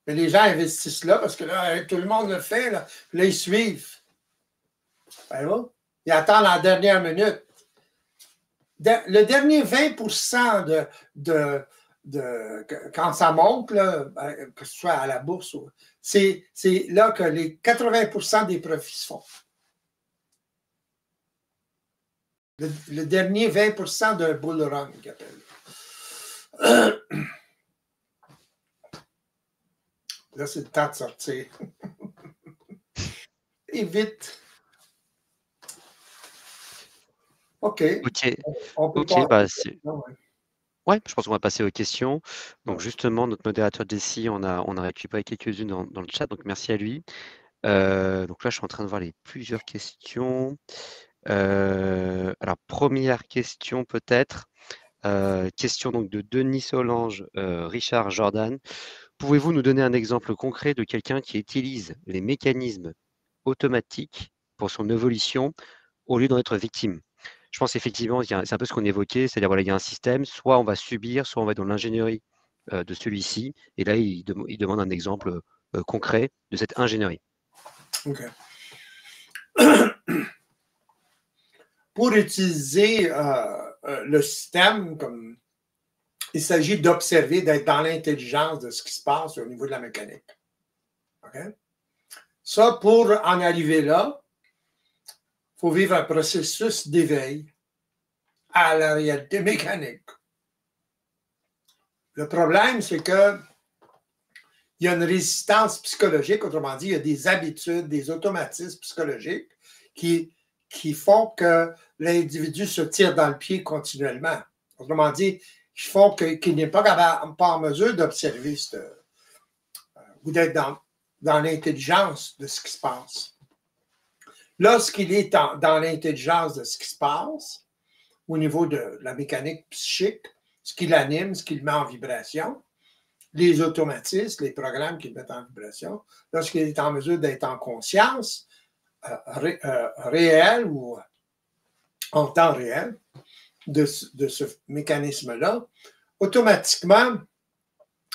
Mais les gens investissent là parce que là, tout le monde le fait, là. Puis là, ils suivent. Voyez-vous? Ils attendent la dernière minute. Le dernier 20% quand ça monte, là, que ce soit à la bourse, c'est là que les 80% des profits se font. Le dernier 20% d'un bull run, qu'il appelle. Là, c'est le temps de sortir. Et vite. OK. On peut ouais, je pense qu'on va passer aux questions. Donc justement, notre modérateur Jessie, on a récupéré quelques-unes dans le chat, donc merci à lui. Donc là, je suis en train de voir plusieurs questions. Alors, première question peut-être. Question donc de Denis Solange, Richard Jordan. Pouvez-vous nous donner un exemple concret de quelqu'un qui utilise les mécanismes automatiques pour son évolution au lieu d'en être victime? Je pense effectivement, c'est un peu ce qu'on évoquait, c'est-à-dire voilà, il y a un système, soit on va subir, soit on va être dans l'ingénierie de celui-ci. Et là, il demande un exemple concret de cette ingénierie. OK. Pour utiliser le système, comme il s'agit d'observer, d'être dans l'intelligence de ce qui se passe au niveau de la mécanique. OK? Ça, pour en arriver là, faut vivre un processus d'éveil à la réalité mécanique. Le problème, c'est que il y a une résistance psychologique, autrement dit, il y a des habitudes, des automatismes psychologiques qui font que l'individu se tire dans le pied continuellement. Autrement dit, qui font qu'il n'est pas en mesure d'observer ou d'être dans l'intelligence de ce qui se passe. Lorsqu'il est dans l'intelligence de ce qui se passe, au niveau de la mécanique psychique, ce qui l'anime, ce qui le met en vibration, les automatismes, les programmes qui le mettent en vibration, lorsqu'il est en mesure d'être en conscience réelle ou en temps réel de ce mécanisme-là, automatiquement,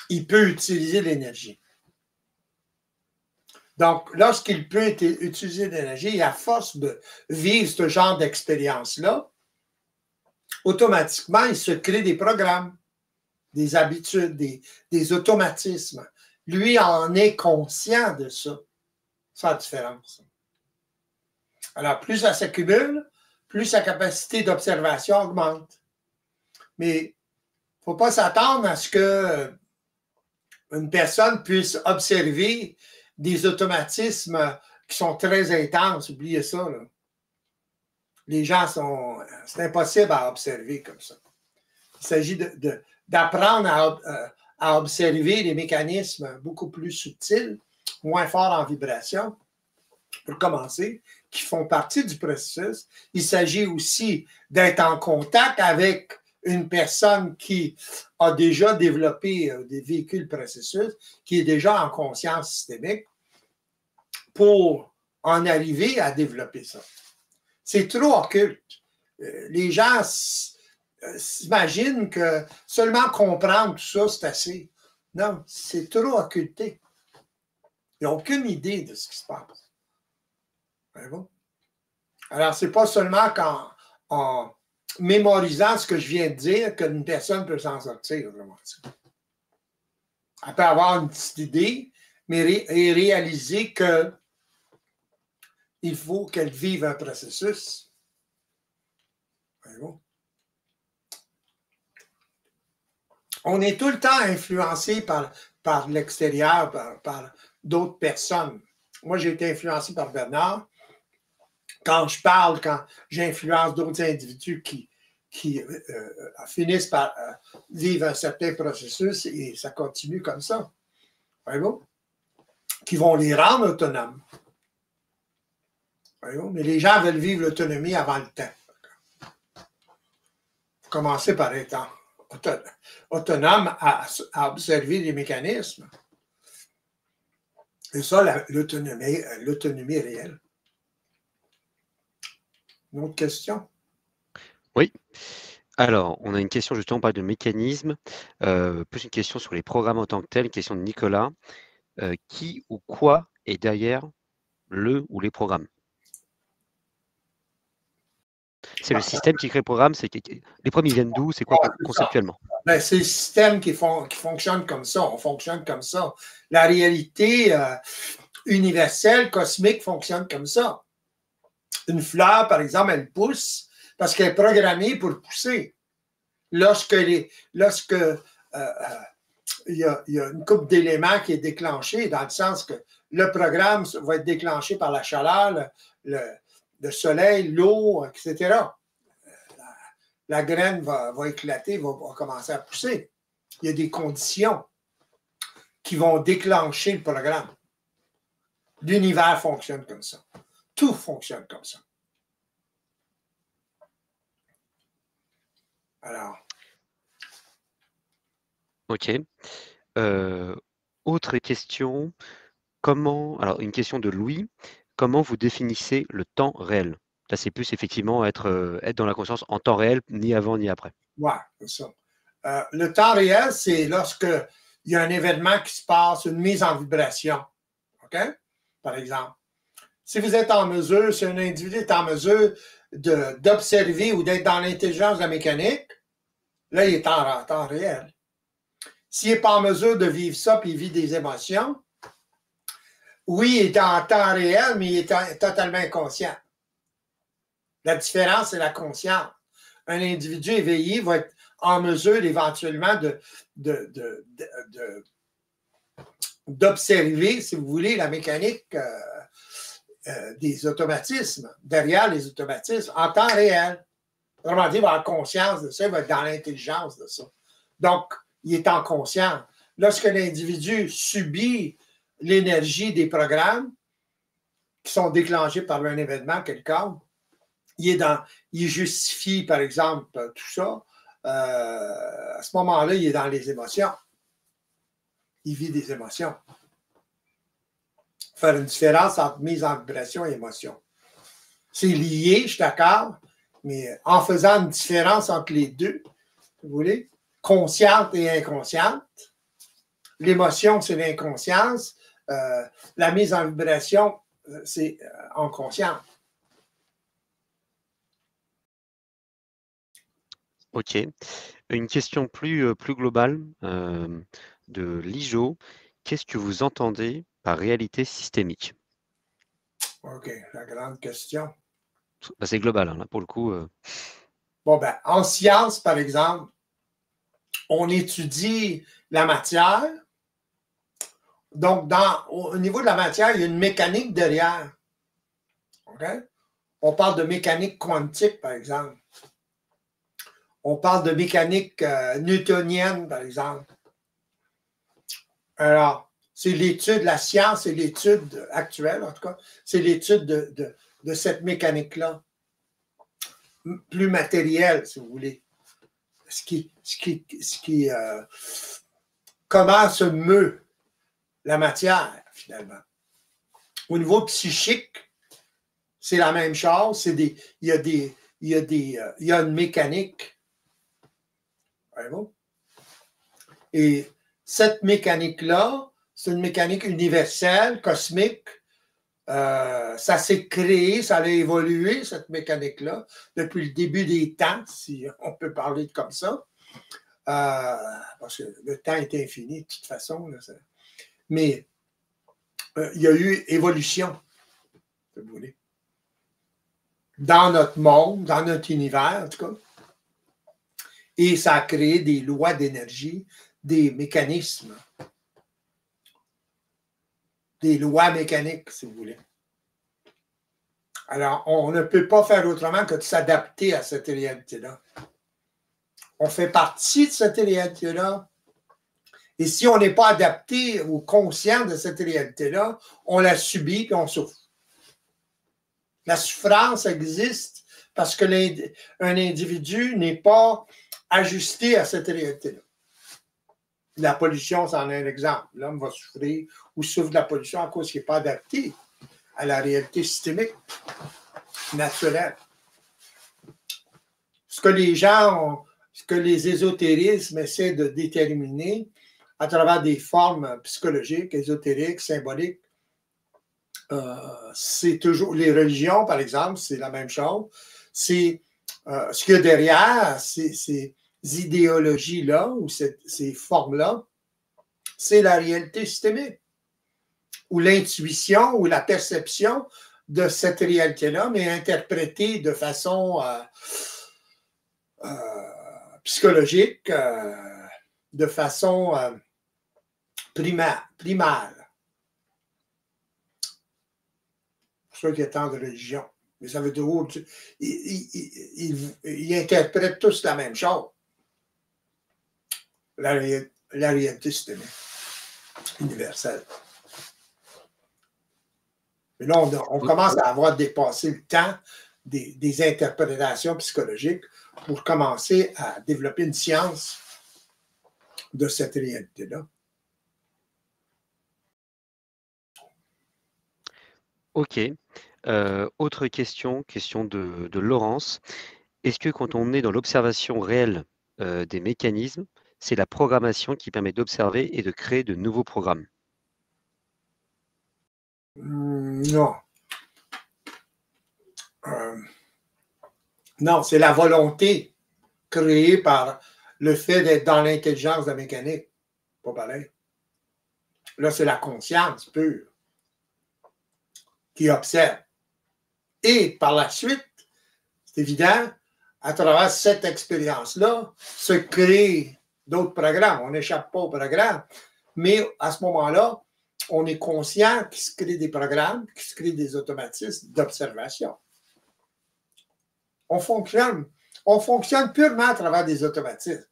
il peut utiliser l'énergie. Donc, lorsqu'il peut utiliser l'énergie, à force de vivre ce genre d'expérience-là, automatiquement, il se crée des programmes, des habitudes, des automatismes. Lui en est conscient de ça. C'est la différence. Alors, plus ça s'accumule, plus sa capacité d'observation augmente. Mais il ne faut pas s'attendre à ce que une personne puisse observer des automatismes qui sont très intenses. Oubliez ça, là. Les gens c'est impossible à observer comme ça. Il s'agit d'apprendre à observer les mécanismes beaucoup plus subtils, moins forts en vibration, pour commencer, qui font partie du processus. Il s'agit aussi d'être en contact avec une personne qui a déjà développé des véhicules processus, qui est déjà en conscience systémique, pour en arriver à développer ça. C'est trop occulte. Les gens s'imaginent que seulement comprendre tout ça, c'est assez. Non, c'est trop occulté. Ils n'ont aucune idée de ce qui se passe. Bon? Alors, ce n'est pas seulement en mémorisant ce que je viens de dire qu'une personne peut s'en sortir. Elle peut avoir une petite idée, mais réaliser que il faut qu'elle vive un processus. Bon. On est tout le temps influencé par l'extérieur, par d'autres personnes. Moi, j'ai été influencé par Bernard. Quand je parle, quand j'influence d'autres individus qui finissent par vivre un certain processus, et ça continue comme ça. Voyez-vous? Qui vont les rendre autonomes. Voyez-vous? Mais les gens veulent vivre l'autonomie avant le temps. Commencer par être autonome à observer les mécanismes. Et ça, l'autonomie réelle. Une autre question? Oui. Alors, on a une question justement, on parle de mécanisme, plus une question sur les programmes en tant que tels, une question de Nicolas. Qui ou quoi est derrière le ou les programmes? C'est le système qui crée le programme, les programmes ils viennent d'où? C'est quoi conceptuellement? Ben, c'est le système qui fonctionne comme ça. On fonctionne comme ça. La réalité universelle, cosmique, fonctionne comme ça. Une fleur, par exemple, elle pousse parce qu'elle est programmée pour pousser. Lorsque il y a une couple d'éléments qui est déclenchée, dans le sens que le programme va être déclenché par la chaleur, le soleil, l'eau, etc. La graine va éclater, va commencer à pousser. Il y a des conditions qui vont déclencher le programme. L'univers fonctionne comme ça. Tout fonctionne comme ça. Alors. OK. Autre question. Alors, une question de Louis. Comment vous définissez le temps réel? Là, c'est plus effectivement être dans la conscience en temps réel, ni avant ni après. Oui, c'est ça. Le temps réel, c'est lorsque il y a un événement qui se passe, une mise en vibration. OK? Par exemple. Si vous êtes en mesure, si un individu est en mesure d'observer ou d'être dans l'intelligence de la mécanique, là, il est en temps réel. S'il n'est pas en mesure de vivre ça puis il vit des émotions, oui, il est en temps réel, mais il est totalement inconscient. La différence, c'est la conscience. Un individu éveillé va être en mesure éventuellement d'observer, si vous voulez, la mécanique des automatismes, derrière les automatismes, en temps réel. Autrement dit, il va avoir conscience de ça, il va être dans l'intelligence de ça. Donc, il est en conscience. Lorsque l'individu subit l'énergie des programmes qui sont déclenchés par un événement quelconque, il justifie, par exemple, tout ça. À ce moment-là, il est dans les émotions. Il vit des émotions. Faire une différence entre mise en vibration et émotion. C'est lié, je suis d'accord, mais en faisant une différence entre les deux, vous voulez, consciente et inconsciente, l'émotion, c'est l'inconscience, la mise en vibration, c'est en conscience. Ok. Une question plus globale de Lijo. Qu'est-ce que vous entendez par réalité systémique? OK, la grande question. Bah, c'est global, hein, là, pour le coup. Bon, ben, en science, par exemple, on étudie la matière. Donc, au niveau de la matière, il y a une mécanique derrière. OK? On parle de mécanique quantique, par exemple. On parle de mécanique newtonienne, par exemple. Alors, c'est l'étude, la science et l'étude actuelle, en tout cas, c'est l'étude de cette mécanique-là, plus matérielle, si vous voulez. Comment se meut la matière, finalement. Au niveau psychique, c'est la même chose. Il y a une mécanique. Et cette mécanique-là, c'est une mécanique universelle, cosmique. Ça s'est créé, ça a évolué, cette mécanique-là, depuis le début des temps, si on peut parler comme ça. Parce que le temps est infini, de toute façon. Là, mais il y a eu évolution, si vous voulez. Dans notre monde, dans notre univers, en tout cas. Et ça a créé des lois d'énergie, des mécanismes, des lois mécaniques, si vous voulez. Alors, on ne peut pas faire autrement que de s'adapter à cette réalité-là. On fait partie de cette réalité-là. Et si on n'est pas adapté ou conscient de cette réalité-là, on la subit et on souffre. La souffrance existe parce que un individu n'est pas ajusté à cette réalité-là. La pollution, c'en est un exemple. L'homme va souffrir ou souffre de la pollution à cause qu'il n'est pas adapté à la réalité systémique, naturelle. Ce que les ésotérismes essaient de déterminer à travers des formes psychologiques, ésotériques, symboliques, c'est toujours les religions, par exemple, c'est la même chose. C'est ce qu'il y a derrière ces idéologies-là ou ces formes-là, c'est la réalité systémique ou l'intuition ou la perception de cette réalité-là, mais interprétée de façon psychologique, de façon primaire. Pour ceux qui est tant de religion. Mais ça veut dire ils interprètent tous la même chose. La réalité systémique, universelle. Mais là, on commence à avoir dépassé le temps des interprétations psychologiques pour commencer à développer une science de cette réalité-là. Ok. Autre question de Laurence. Est-ce que quand on est dans l'observation réelle des mécanismes, c'est la programmation qui permet d'observer et de créer de nouveaux programmes? Non. Non, c'est la volonté créée par le fait d'être dans l'intelligence de la mécanique. Pas pareil. Là, c'est la conscience pure qui observe. Et par la suite, C'est évident, à travers cette expérience-là, se créent d'autres programmes. On n'échappe pas au programme, mais à ce moment-là, on est conscient qu'il se crée des programmes, qu'il se crée des automatismes d'observation. On fonctionne purement à travers des automatismes.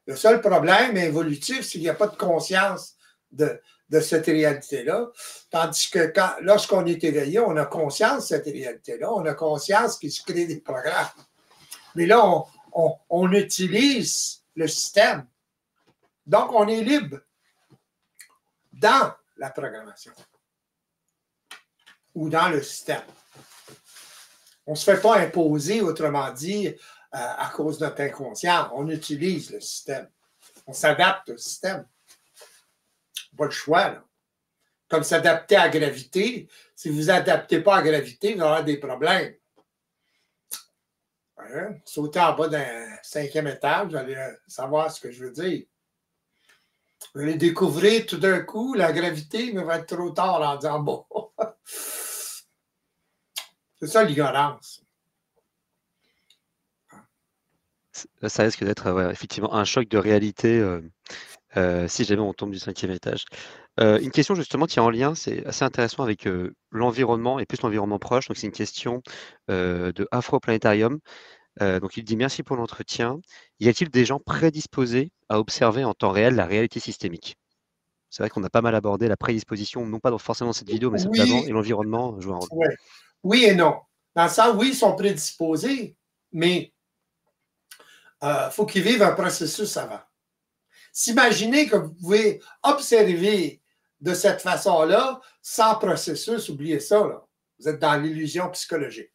Le seul problème évolutif, c'est qu'il n'y a pas de conscience de cette réalité-là. Tandis que lorsqu'on est éveillé, on a conscience de cette réalité-là. On a conscience qu'il se crée des programmes. Mais là, on utilise le système. Donc, on est libre dans la programmation ou dans le système. On ne se fait pas imposer, autrement dit, à cause de notre inconscient. On utilise le système. On s'adapte au système. Pas le choix, là. Comme s'adapter à la gravité. Si vous ne vous adaptez pas à la gravité, vous allez avoir des problèmes. Hein? Sauter en bas d'un 5e étage, vous allez savoir ce que je veux dire. Vous allez découvrir tout d'un coup la gravité, mais il va être trop tard en disant bon. C'est ça l'ignorance. Ça risque d'être ouais, effectivement un choc de réalité si jamais on tombe du 5e étage. Une question justement qui est en lien, c'est assez intéressant avec l'environnement et plus l'environnement proche. Donc c'est une question de Afroplanétarium. Donc il dit merci pour l'entretien. Y a-t-il des gens prédisposés à observer en temps réel la réalité systémique? C'est vrai qu'on a pas mal abordé la prédisposition, non pas forcément dans cette vidéo, mais celle d'avant, et l'environnement joue un rôle. Oui. Oui et non. Dans le sens, oui, ils sont prédisposés, mais il faut qu'ils vivent un processus avant. S'imaginer que vous pouvez observer de cette façon-là, sans processus, oubliez ça, là. Vous êtes dans l'illusion psychologique.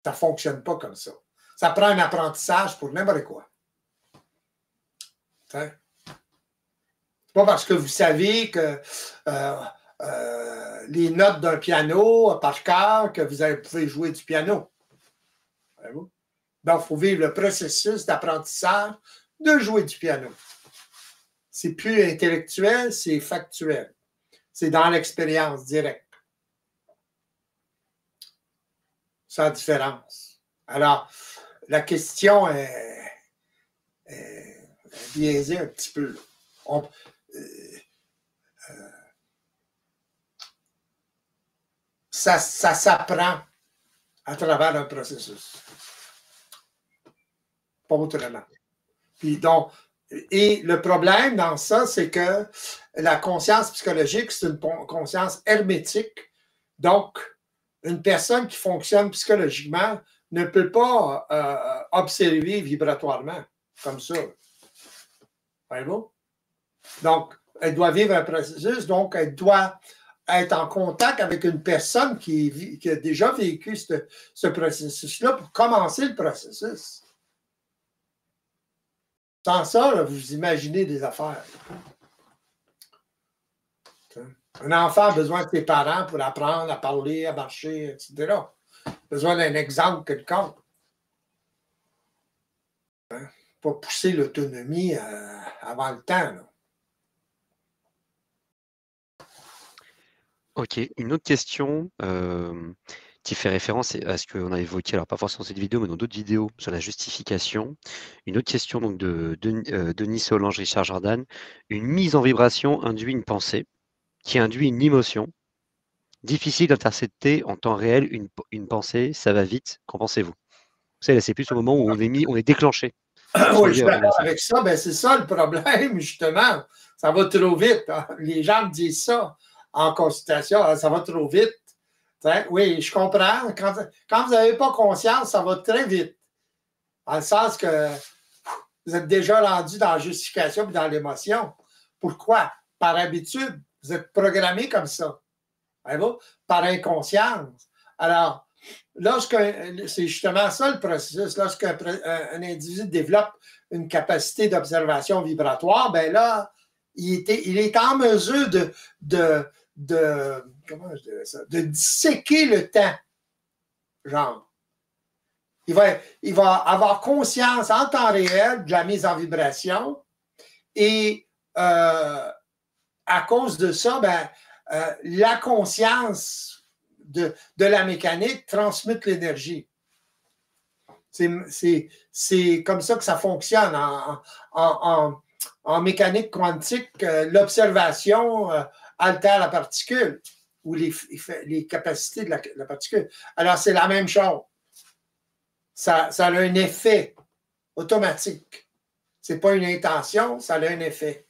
Ça ne fonctionne pas comme ça. Ça prend un apprentissage pour n'importe quoi. C'est pas parce que vous savez que les notes d'un piano par cœur que vous pouvez jouer du piano. Voyez-vous? Donc, il faut vivre le processus d'apprentissage de jouer du piano. C'est plus intellectuel, c'est factuel. C'est dans l'expérience directe. C'est la différence. Alors, la question est biaisée un petit peu. Ça s'apprend à travers un processus. Pas autrement. Puis donc, et le problème dans ça, c'est que la conscience psychologique, c'est une conscience hermétique. Donc, une personne qui fonctionne psychologiquement ne peut pas observer vibratoirement comme ça. Voyez-vous? Donc, elle doit vivre un processus, donc elle doit être en contact avec une personne qui a déjà vécu ce processus-là pour commencer le processus. Sans ça, là, vous imaginez des affaires. Un enfant a besoin de ses parents pour apprendre à parler, à marcher, etc. Il a besoin d'un exemple quelconque. Hein? Pas pousser l'autonomie avant le temps. Là. Ok, une autre question qui fait référence à ce qu'on a évoqué, alors pas forcément dans cette vidéo, mais dans d'autres vidéos sur la justification. Une autre question donc de Denis Solange, Richard Jordan. Une mise en vibration induit une pensée qui induit une émotion. Difficile d'intercepter en temps réel une pensée, ça va vite. Qu'en pensez-vous? Vous savez, c'est plus au moment où on est déclenché. Oui, je suis d'accord avec ça. Ben, c'est ça le problème, justement. Ça va trop vite. Hein? Les gens me disent ça en consultation. Ça va trop vite. T'sais, oui, je comprends. Quand vous n'avez pas conscience, ça va très vite. Dans le sens que vous êtes déjà rendu dans la justification et dans l'émotion. Pourquoi? Par habitude. Vous êtes programmé comme ça. Voyez-vous? Par inconscience. Alors, c'est justement ça le processus. Lorsqu'un individu développe une capacité d'observation vibratoire, ben là, il est en mesure comment je dirais ça, de disséquer le temps. Genre. Il va avoir conscience en temps réel de la mise en vibration et à cause de ça, ben, la conscience de la mécanique transmute l'énergie. C'est comme ça que ça fonctionne. En mécanique quantique, l'observation altère la particule ou les capacités de la particule. Alors, c'est la même chose. Ça a un effet automatique. Ce n'est pas une intention, ça a un effet.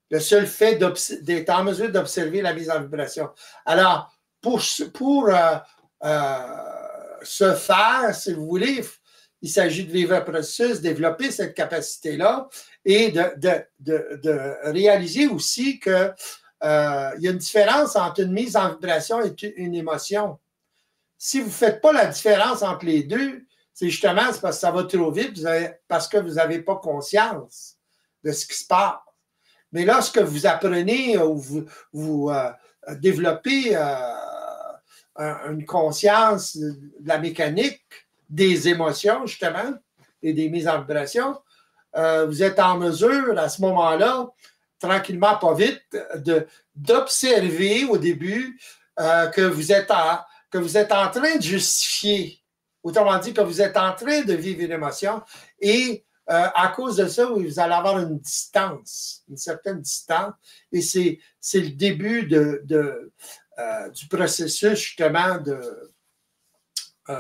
Le seul fait d'être en mesure d'observer la mise en vibration. Alors, pour ce faire, si vous voulez, il s'agit de vivre un processus, développer cette capacité-là et de réaliser aussi qu'il y a une différence entre une mise en vibration et une émotion. Si vous ne faites pas la différence entre les deux, c'est justement parce que ça va trop vite, parce que vous n'avez pas conscience de ce qui se passe. Mais lorsque vous apprenez ou vous développez une conscience de la mécanique, des émotions, justement, et des mises en vibration, vous êtes en mesure, à ce moment-là, tranquillement, pas vite, d'observer au début que vous êtes en train de justifier. Autrement dit, que vous êtes en train de vivre une émotion et à cause de ça, vous allez avoir une distance, une certaine distance, et c'est le début du processus justement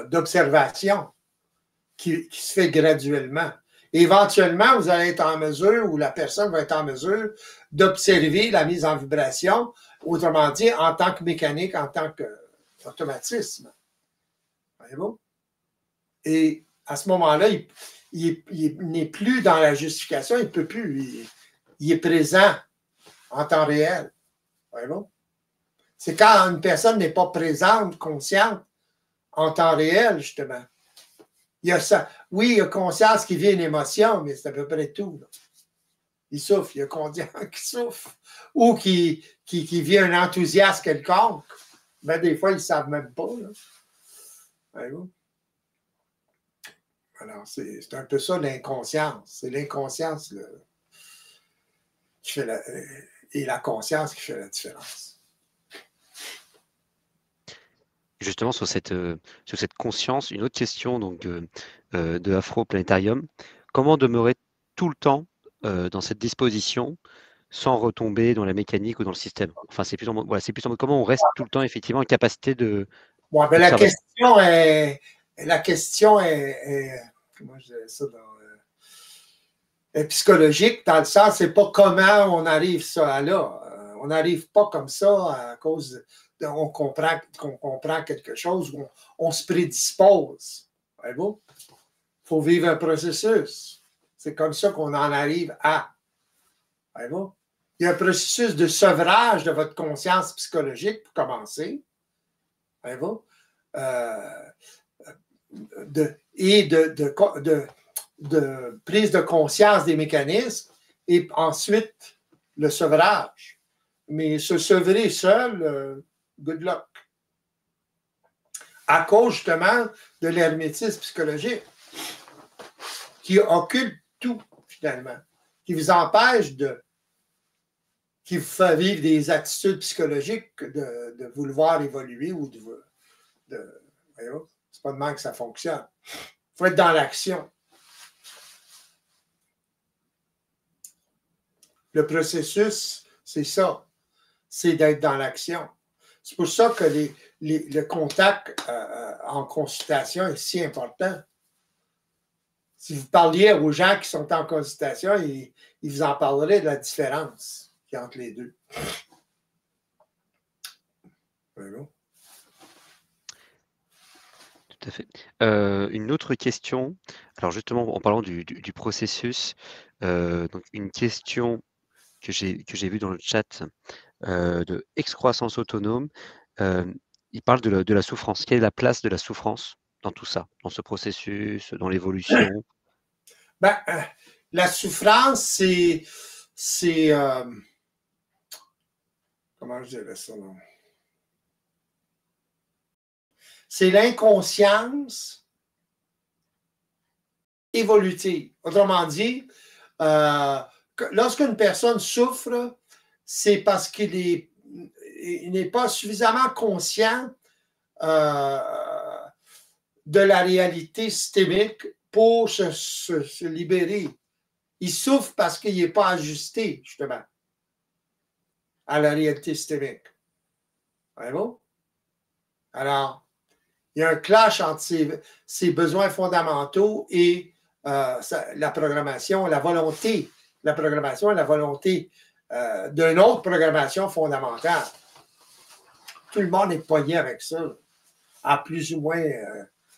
d'observation qui se fait graduellement. Et éventuellement, vous allez être en mesure, ou la personne va être en mesure d'observer la mise en vibration, autrement dit, en tant que mécanique, en tant qu'automatisme. Voyez-vous? Et à ce moment-là, il n'est plus dans la justification, il ne peut plus. Il est présent en temps réel. Voyez-vous? C'est quand une personne n'est pas présente, consciente, en temps réel, justement. Il y a ça. Oui, il y a conscience qui vit une émotion, mais c'est à peu près tout. Là. Il souffre, il y a conscience qui souffre. Ou qui vit un enthousiasme quelconque. Ben, des fois, ils ne savent même pas. Voyez-vous? Alors, c'est un peu ça l'inconscience. C'est l'inconscience qui fait et la conscience qui fait la différence. Justement, sur cette conscience, une autre question donc, de Afro Planétarium. Comment demeurer tout le temps dans cette disposition sans retomber dans la mécanique ou dans le système? Enfin, c'est plus en mode comment on reste tout le temps effectivement en capacité de. Bon, ben, la question est comment je dirais ça est psychologique, dans le sens, c'est pas comment on arrive ça là. On n'arrive pas comme ça à cause on comprend quelque chose, on se prédispose. Voyez-vous? Il faut vivre un processus. C'est comme ça qu'on en arrive à. Voyez-vous? Il y a un processus de sevrage de votre conscience psychologique pour commencer. Voyez-vous? De prise de conscience des mécanismes et ensuite le sevrage. Mais se sevrer seul, good luck. À cause justement de l'hermétisme psychologique qui occulte tout finalement, qui vous empêche qui vous fait vivre des attitudes psychologiques de vouloir évoluer ou c'est pas de même que ça fonctionne. Il faut être dans l'action. Le processus, c'est ça. C'est d'être dans l'action. C'est pour ça que le contact en consultation est si important. Si vous parliez aux gens qui sont en consultation, ils vous en parleraient de la différence qu'il y a entre les deux. Voilà. Tout à fait. Une autre question. Alors justement, en parlant du processus, donc une question que j'ai vue dans le chat de excroissance autonome. Il parle de la souffrance. Quelle est la place de la souffrance dans tout ça, dans ce processus, dans l'évolution? Ben, la souffrance, c'est comment je dirais ça, non? C'est l'inconscience évolutive. Autrement dit, lorsqu'une personne souffre, c'est parce qu'il n'est pas suffisamment conscient de la réalité systémique pour se libérer. Il souffre parce qu'il n'est pas ajusté, justement, à la réalité systémique. Voyez-vous? Alors, il y a un clash entre ses besoins fondamentaux et la programmation, la volonté. La programmation et la volonté d'une autre programmation fondamentale. Tout le monde est poigné avec ça, à plus ou moins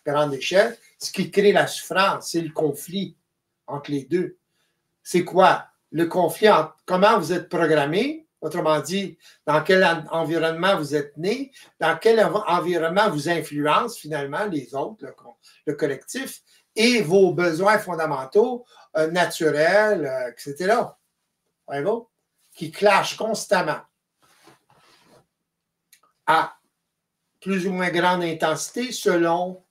grande échelle. Ce qui crée la souffrance, c'est le conflit entre les deux. C'est quoi? Le conflit entre comment vous êtes programmé, autrement dit, dans quel environnement vous êtes né, dans quel environnement vous influence finalement les autres, le collectif, et vos besoins fondamentaux, naturels, etc. Voyez-vous? Qui clashent constamment à plus ou moins grande intensité selon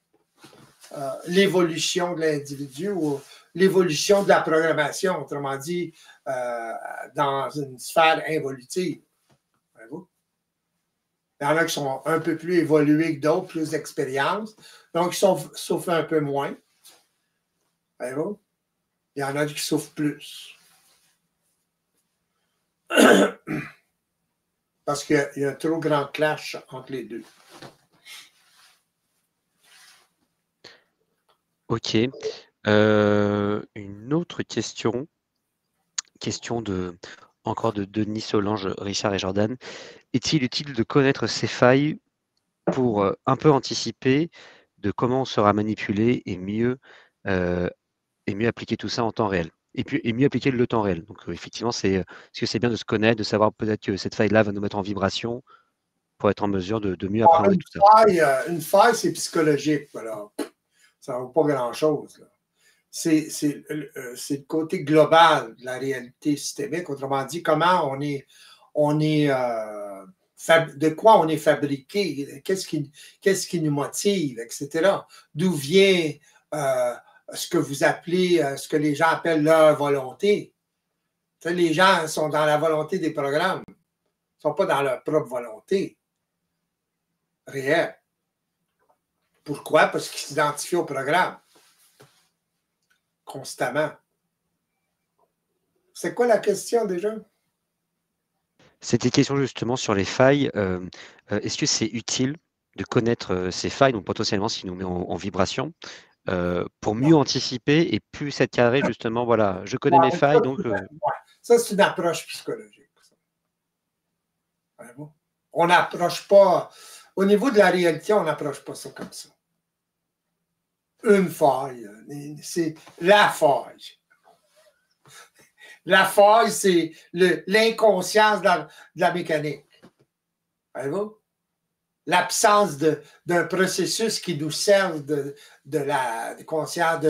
l'évolution de l'individu ou l'évolution de la programmation, autrement dit, dans une sphère involutive. Voyez-vous? Il y en a qui sont un peu plus évolués que d'autres, plus d'expérience, donc ils souffrent un peu moins. Voyez-vous? Il y en a qui souffrent plus. Parce qu'il y a un trop grand clash entre les deux. Ok. Une autre question encore de Denis Solange, Richard et Jordan. Est-il utile de connaître ces failles pour un peu anticiper de comment on sera manipulé et mieux appliquer tout ça en temps réel et mieux appliquer le temps réel. Donc effectivement, est-ce que c'est bien de se connaître, de savoir peut-être que cette faille-là va nous mettre en vibration pour être en mesure de mieux appréhender tout ça. Une faille, c'est psychologique. Voilà. Ça ne vaut pas grand-chose. C'est le côté global de la réalité systémique. Autrement dit, comment de quoi on est fabriqué, qu'est-ce qui nous motive, etc. D'où vient ce que vous appelez, ce que les gens appellent leur volonté. Les gens sont dans la volonté des programmes. Ils ne sont pas dans leur propre volonté réelle. Pourquoi? Parce qu'ils s'identifient au programme constamment. C'est quoi la question déjà? C'était une question justement sur les failles. Est-ce que c'est utile de connaître ces failles, donc potentiellement s'il nous met en vibration, pour mieux anticiper et plus être carré justement, voilà, je connais mes failles, donc... Ça, c'est une approche psychologique. On n'approche pas, au niveau de la réalité, on n'approche pas ça comme ça. Une faille, c'est la faille. La faille, c'est l'inconscience de la mécanique. Voyez-vous? L'absence d'un processus qui nous serve de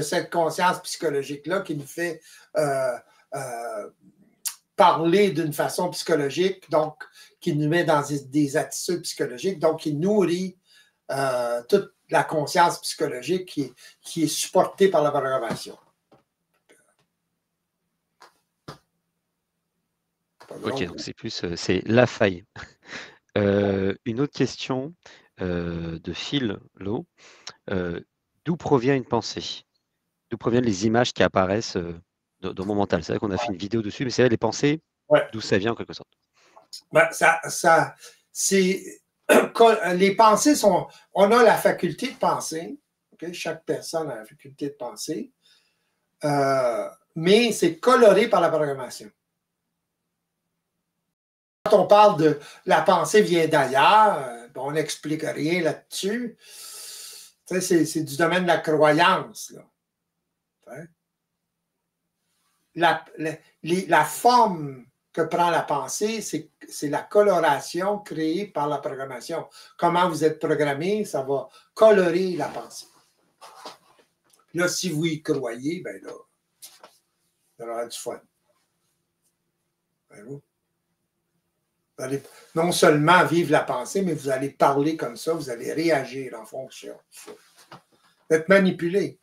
cette conscience psychologique-là qui nous fait parler d'une façon psychologique, donc qui nous met dans des attitudes psychologiques, donc qui nourrit toute la conscience psychologique qui est supportée par la programmation. Ok, donc c'est plus c'est la faille. Une autre question de Phil Lowe. D'où provient une pensée? D'où proviennent les images qui apparaissent dans mon mental? C'est vrai qu'on a fait une vidéo dessus, mais c'est vrai, les pensées, d'où ça vient en quelque sorte? Ben, les pensées sont... On a la faculté de penser. Okay? Chaque personne a la faculté de penser. Mais c'est coloré par la programmation. Quand on parle de la pensée vient d'ailleurs, on n'explique rien là-dessus. C'est du domaine de la croyance. Là. La forme que prend la pensée, c'est la coloration créée par la programmation. Comment vous êtes programmé, ça va colorer la pensée. Là, si vous y croyez, ben là, vous aurez du fun. Voyez-vous? Vous allez non seulement vivre la pensée, mais vous allez parler comme ça, vous allez réagir en fonction. Vous êtes manipulé.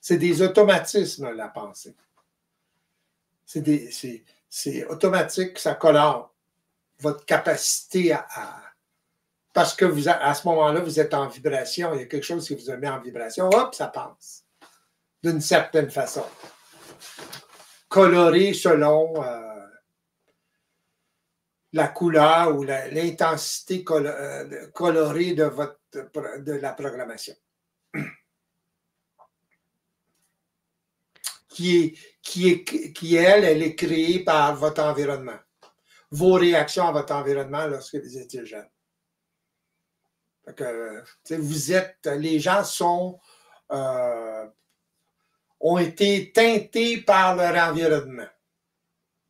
C'est des automatismes, la pensée. C'est automatique, ça colore votre capacité parce que à ce moment-là, vous êtes en vibration, il y a quelque chose qui vous a mis en vibration, hop, ça passe. D'une certaine façon. Coloré selon la couleur ou l'intensité colorée de la programmation. Qui, elle est créée par votre environnement. Vos réactions à votre environnement lorsque vous étiez jeune. Vous êtes, les gens ont été teintés par leur environnement.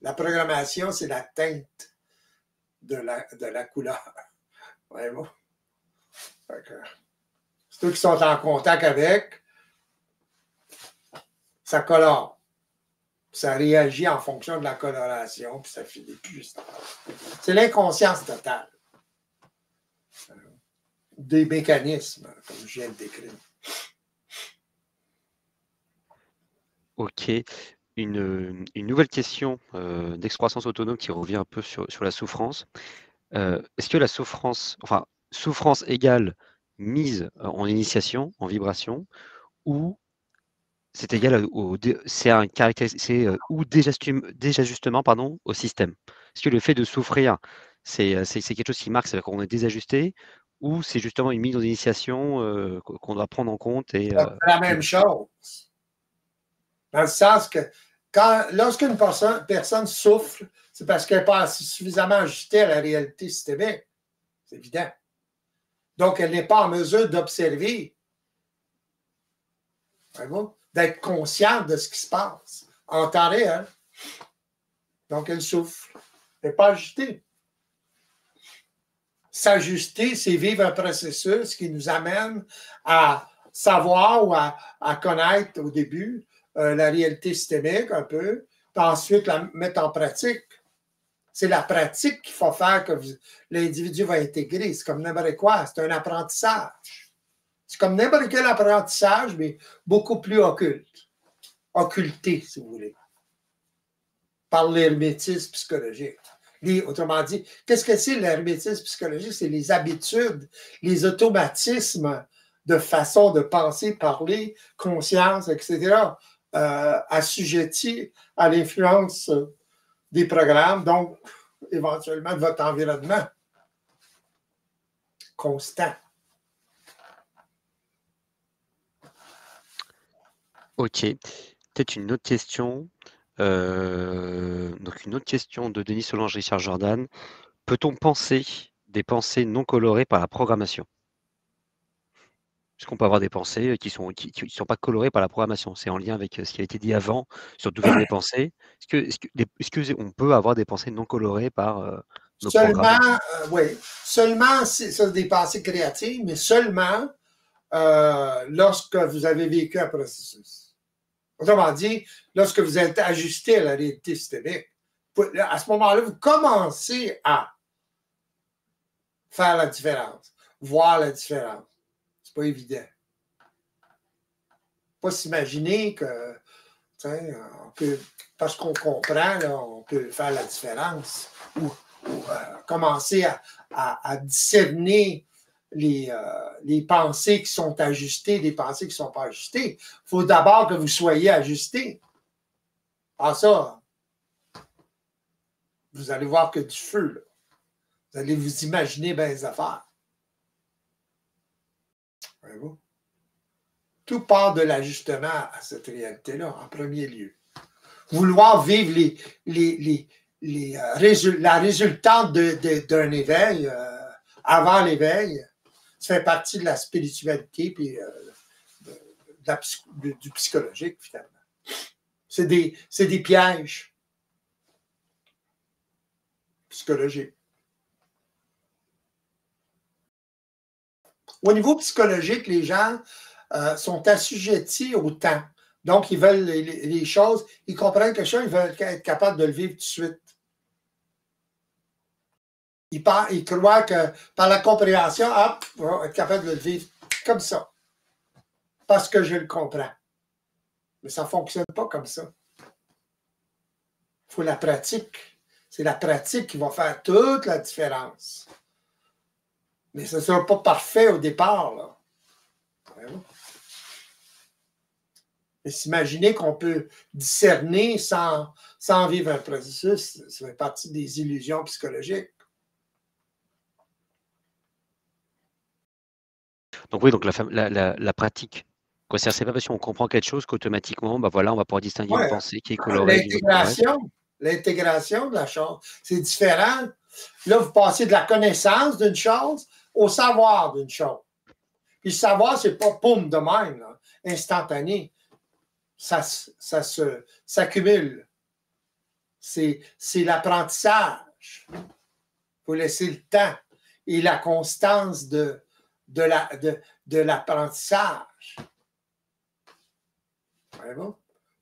La programmation, c'est la teinte de la couleur. Vraiment. Ceux qui sont en contact avec, ça colore. Ça réagit en fonction de la coloration, puis ça finit plus. C'est l'inconscience totale. Des mécanismes, comme je viens de décrire. Ok. Une nouvelle question d'excroissance autonome qui revient un peu sur la souffrance. Est-ce que la souffrance, enfin, souffrance égale mise en initiation, en vibration, ou c'est égal c'est un ou désajustement pardon, au système? Est-ce que le fait de souffrir, c'est quelque chose qui marque, c'est-à-dire qu'on est désajusté, ou c'est justement une mise en initiation qu'on doit prendre en compte et C'est la même chose. Dans le sens que lorsqu'une personne souffre, c'est parce qu'elle n'est pas suffisamment ajustée à la réalité systémique. C'est évident. Donc, elle n'est pas en mesure d'observer, d'être consciente de ce qui se passe en temps réel. Donc, elle souffre. Elle n'est pas ajustée. S'ajuster, c'est vivre un processus qui nous amène à savoir ou à connaître au début la réalité systémique un peu, puis ensuite la mettre en pratique. C'est la pratique qu'il faut faire que l'individu va intégrer. C'est comme n'importe quoi, c'est un apprentissage. C'est comme n'importe quel apprentissage, mais beaucoup plus occulte. Occulté, si vous voulez. Par l'hermétisme psychologique. Autrement dit, qu'est-ce que c'est l'hermétisme psychologique? C'est les habitudes, les automatismes de façon de penser, parler, conscience, etc., assujettis à l'influence des programmes, donc éventuellement de votre environnement constant. Ok. Peut-être une autre question. Donc une autre question de Denis Solange, Richard Jordan. Peut-on penser des pensées non colorées par la programmation? Est-ce qu'on peut avoir des pensées qui sont pas colorées par la programmation? C'est en lien avec ce qui a été dit avant sur d'où viennent les pensées. Est-ce qu'on peut avoir des pensées non colorées par nos programmes? Oui, seulement, c'est des pensées créatives, mais seulement lorsque vous avez vécu un processus. Autrement dit, lorsque vous êtes ajusté à la réalité systémique, à ce moment-là, vous commencez à faire la différence, voir la différence. C'est pas évident. Pas s'imaginer que, parce qu'on comprend, là, on peut faire la différence ou commencer à discerner les pensées qui sont ajustées des pensées qui ne sont pas ajustées. Il faut d'abord que vous soyez ajusté. Ah ça, vous allez voir que du feu. Là. Vous allez vous imaginer bien les affaires. Voyez-vous? Tout part de l'ajustement à cette réalité-là, en premier lieu. Vouloir vivre la résultante d'un éveil avant l'éveil, ça fait partie de la spiritualité et du psychologique, finalement. C'est des pièges psychologiques. Au niveau psychologique, les gens sont assujettis au temps. Donc, ils veulent les choses, ils comprennent quelque chose, ils veulent être capables de le vivre tout de suite. Ils croient que par la compréhension, hop, ils vont être capables de le vivre comme ça. Parce que je le comprends. Mais ça ne fonctionne pas comme ça. Il faut la pratique. C'est la pratique qui va faire toute la différence. Mais ce ne sera pas parfait au départ, là. Mais s'imaginer qu'on peut discerner sans vivre un processus, ça fait partie des illusions psychologiques. Donc oui, donc la pratique. C'est pas parce qu'on comprend quelque chose qu'automatiquement, bah voilà, on va pouvoir distinguer une pensée qui est colorée d'une autre colorée. L'intégration de la chose, c'est différent. Là, vous passez de la connaissance d'une chose au savoir d'une chose. Puis le savoir, c'est pas poum de même, là, instantané. Ça s'accumule. C'est l'apprentissage. Il faut laisser le temps et la constance de l'apprentissage.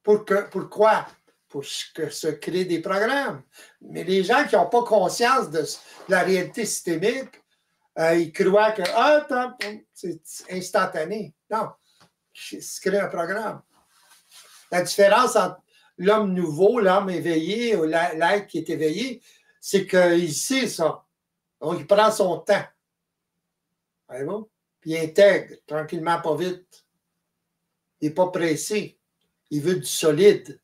Pourquoi? Pour que se créent des programmes. Mais les gens qui n'ont pas conscience de la réalité systémique, ils croient que c'est instantané. Non, se crée un programme. La différence entre l'homme nouveau, l'homme éveillé, ou l'être qui est éveillé, c'est qu'il sait ça. Donc, il prend son temps. Voyez-vous? Puis il intègre tranquillement, pas vite. Il n'est pas pressé. Il veut du solide,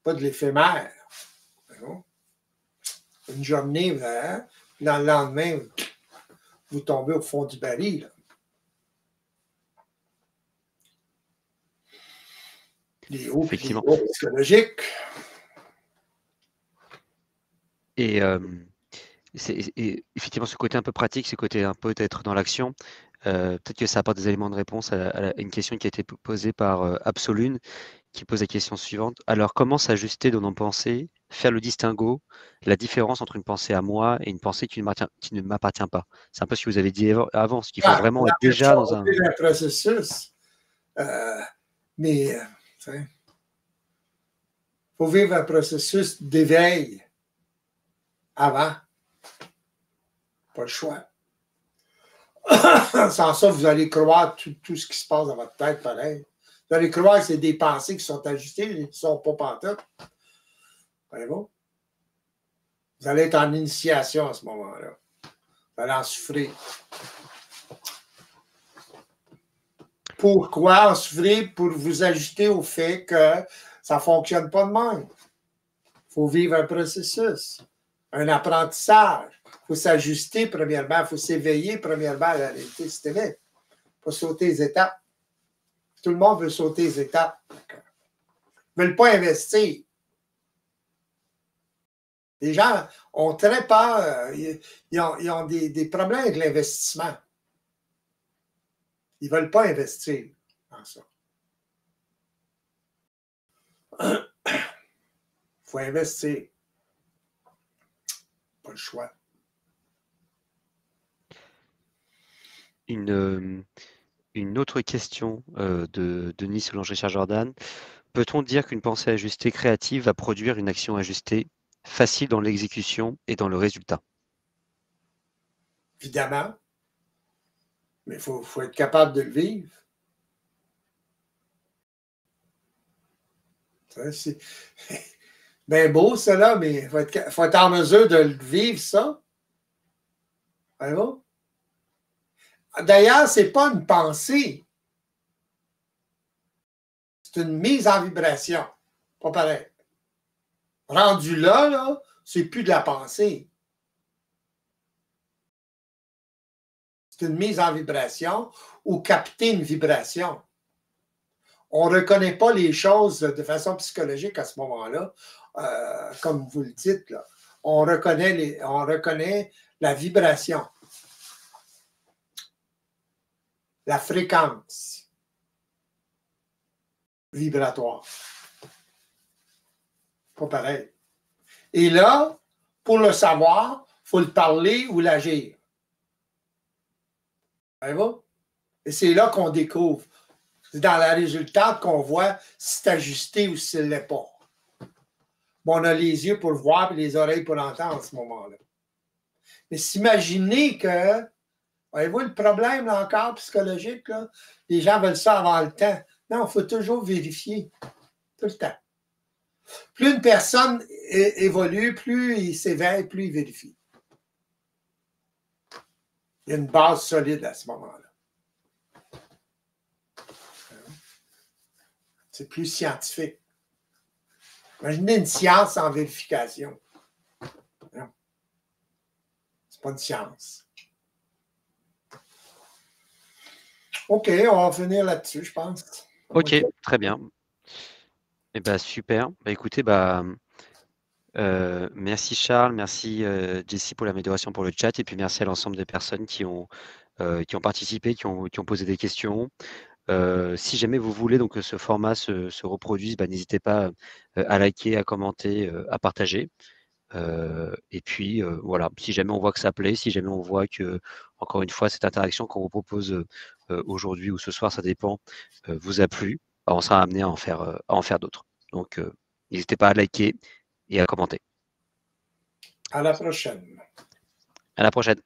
pas de l'éphémère. Une journée, hein? Dans le lendemain, vous tombez au fond du baril. Là. Les hauts et les bas psychologiques. Et effectivement, ce côté un peu pratique, ce côté un peu d'être dans l'action, peut-être que ça apporte des éléments de réponse à une question qui a été posée par Absolune, qui pose la question suivante. Alors, comment s'ajuster dans nos pensées, faire le distinguo, la différence entre une pensée à moi et une pensée qui ne m'appartient pas? C'est un peu ce que vous avez dit avant, ce qu'il faut vraiment être déjà dans un processus. Mais il faut vivre un processus d'éveil avant. Pas le choix. Sans ça, vous allez croire tout ce qui se passe dans votre tête pareil. Vous allez croire que c'est des pensées qui sont ajustées, qui ne sont pas pantoutes. Voyez-vous? Vous allez être en initiation à ce moment-là. Vous allez en souffrir. Pourquoi en souffrir? Pour vous ajuster au fait que ça ne fonctionne pas de même. Il faut vivre un processus, un apprentissage. Il faut s'ajuster premièrement, il faut s'éveiller premièrement à la réalité systémique. Il faut sauter les étapes. Tout le monde veut sauter les étapes. Ils ne veulent pas investir. Les gens ont très peur. Ils ont des problèmes avec l'investissement. Ils ne veulent pas investir dans ça. Il faut investir. Pas le choix. Une autre question de Denis Solange-Richard Jordan. Peut-on dire qu'une pensée ajustée créative va produire une action ajustée, facile dans l'exécution et dans le résultat? Évidemment. Mais il faut être capable de le vivre. C'est bien beau, cela, mais il faut être en mesure de le vivre, ça. Voyez-vous? D'ailleurs, ce n'est pas une pensée. C'est une mise en vibration. Pas pareil. Rendu là, c'est plus de la pensée. C'est une mise en vibration ou capter une vibration. On ne reconnaît pas les choses de façon psychologique à ce moment-là, comme vous le dites. Là. On reconnaît la vibration, la fréquence vibratoire. Pas pareil. Et là, pour le savoir, il faut le parler ou l'agir. Voyez-vous? Et c'est là qu'on découvre. C'est dans la résultante qu'on voit si c'est ajusté ou si ce ne l'est pas. Bon, on a les yeux pour le voir et les oreilles pour l'entendre à ce moment-là. Mais s'imaginer que, voyez-vous le problème là encore psychologique, là? Les gens veulent ça avant le temps. Non, il faut toujours vérifier. Tout le temps. Plus une personne évolue, plus il s'éveille, plus il vérifie. Il y a une base solide à ce moment-là. C'est plus scientifique. Imaginez une science en vérification. Non. C'est pas une science. OK, on va finir là-dessus, je pense. Ok, très bien. Eh ben, super. Bah, écoutez, merci Charles, merci Jessie pour l'amélioration pour le chat, et puis merci à l'ensemble des personnes qui ont participé, qui ont posé des questions. Si jamais vous voulez donc que ce format se reproduise, n'hésitez pas à liker, à commenter, à partager. Et puis voilà, si jamais on voit que ça plaît, si jamais on voit que, encore une fois, cette interaction qu'on vous propose aujourd'hui ou ce soir, ça dépend, vous a plu, on sera amené à en faire d'autres. Donc n'hésitez pas à liker et à commenter. À la prochaine. À la prochaine.